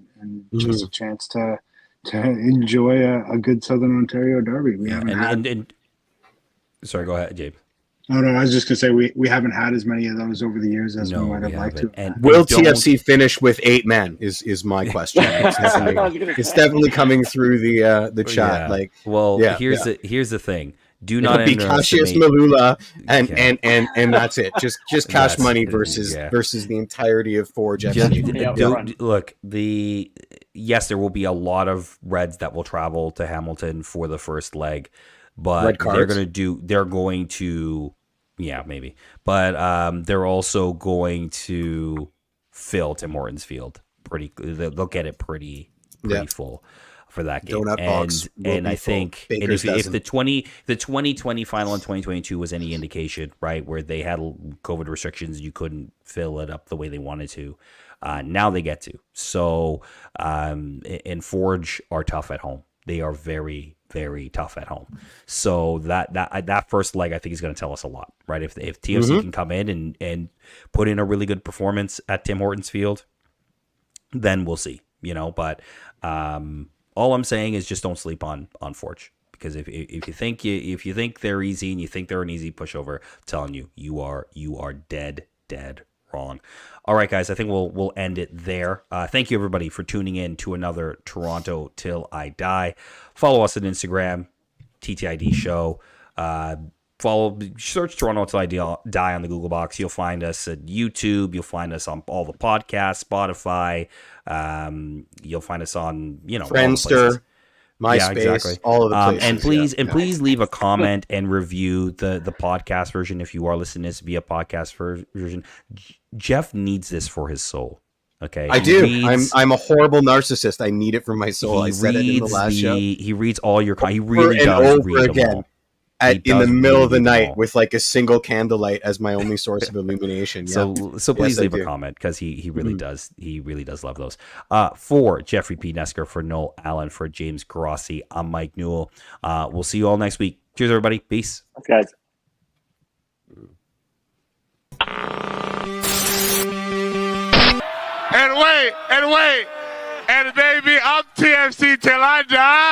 just a chance to enjoy a good Southern Ontario derby. We haven't had. Sorry, go ahead, Jabe. No, I was just going to say we haven't had as many of those over the years as we might have liked to. And will TFC finish with 8 men is my question. It's definitely coming through the chat. Yeah. Here's the thing. Do not It'll be Cassius underestimate. Malula, and Yeah. and that's it. Just cash That's- money versus yeah. versus the entirety of Forge Just- FC. Money up don't- front. look, yes, there will be a lot of Reds that will travel to Hamilton for the first leg, but Red cards? they're going to, yeah, maybe, but they're also going to fill Tim Hortons Field they'll get it pretty Yeah. full for that game. Donut box will And be I full. think, and Baker's if dozen. the 2020 final in 2022 was any indication, right, where they had COVID restrictions, you couldn't fill it up the way they wanted to. Now they get to. So, and Forge are tough at home. They are very, very tough at home. So that first leg, I think, is going to tell us a lot, right? If TFC can come in and put in a really good performance at Tim Hortons Field, then we'll see, But all I'm saying is just don't sleep on Forge, because if you think they're easy and you think they're an easy pushover, I'm telling you, you are dead wrong. All right, guys, I think we'll end it there. Thank you, everybody, for tuning in to another Toronto Till I Die. Follow us on Instagram, TTID Show. Search Toronto Till I Die on the Google box. You'll find us at YouTube. You'll find us on all the podcasts, Spotify. You'll find us on, all the places. Friendster, MySpace, Yeah, exactly. all of the places. And please leave a comment and review the podcast version if you are listening to this via podcast version. Jeff needs this for his soul. Okay, I do. I'm a horrible narcissist. I need it for my soul. I said it in the last show. He reads all your. He Over really and does over read again. them all. In the does middle of the read them all. night with like a single candlelight as my only source of illumination. Yeah. So please Yes, I leave a do. comment, because he really does. He really does love those. For Jeffrey P. Nesker, for Noel Allen, for James Grossi, I'm Mike Newell. We'll see you all next week. Cheers, everybody. Peace. Thanks, guys. And wait, and baby, I'm TFC till I die.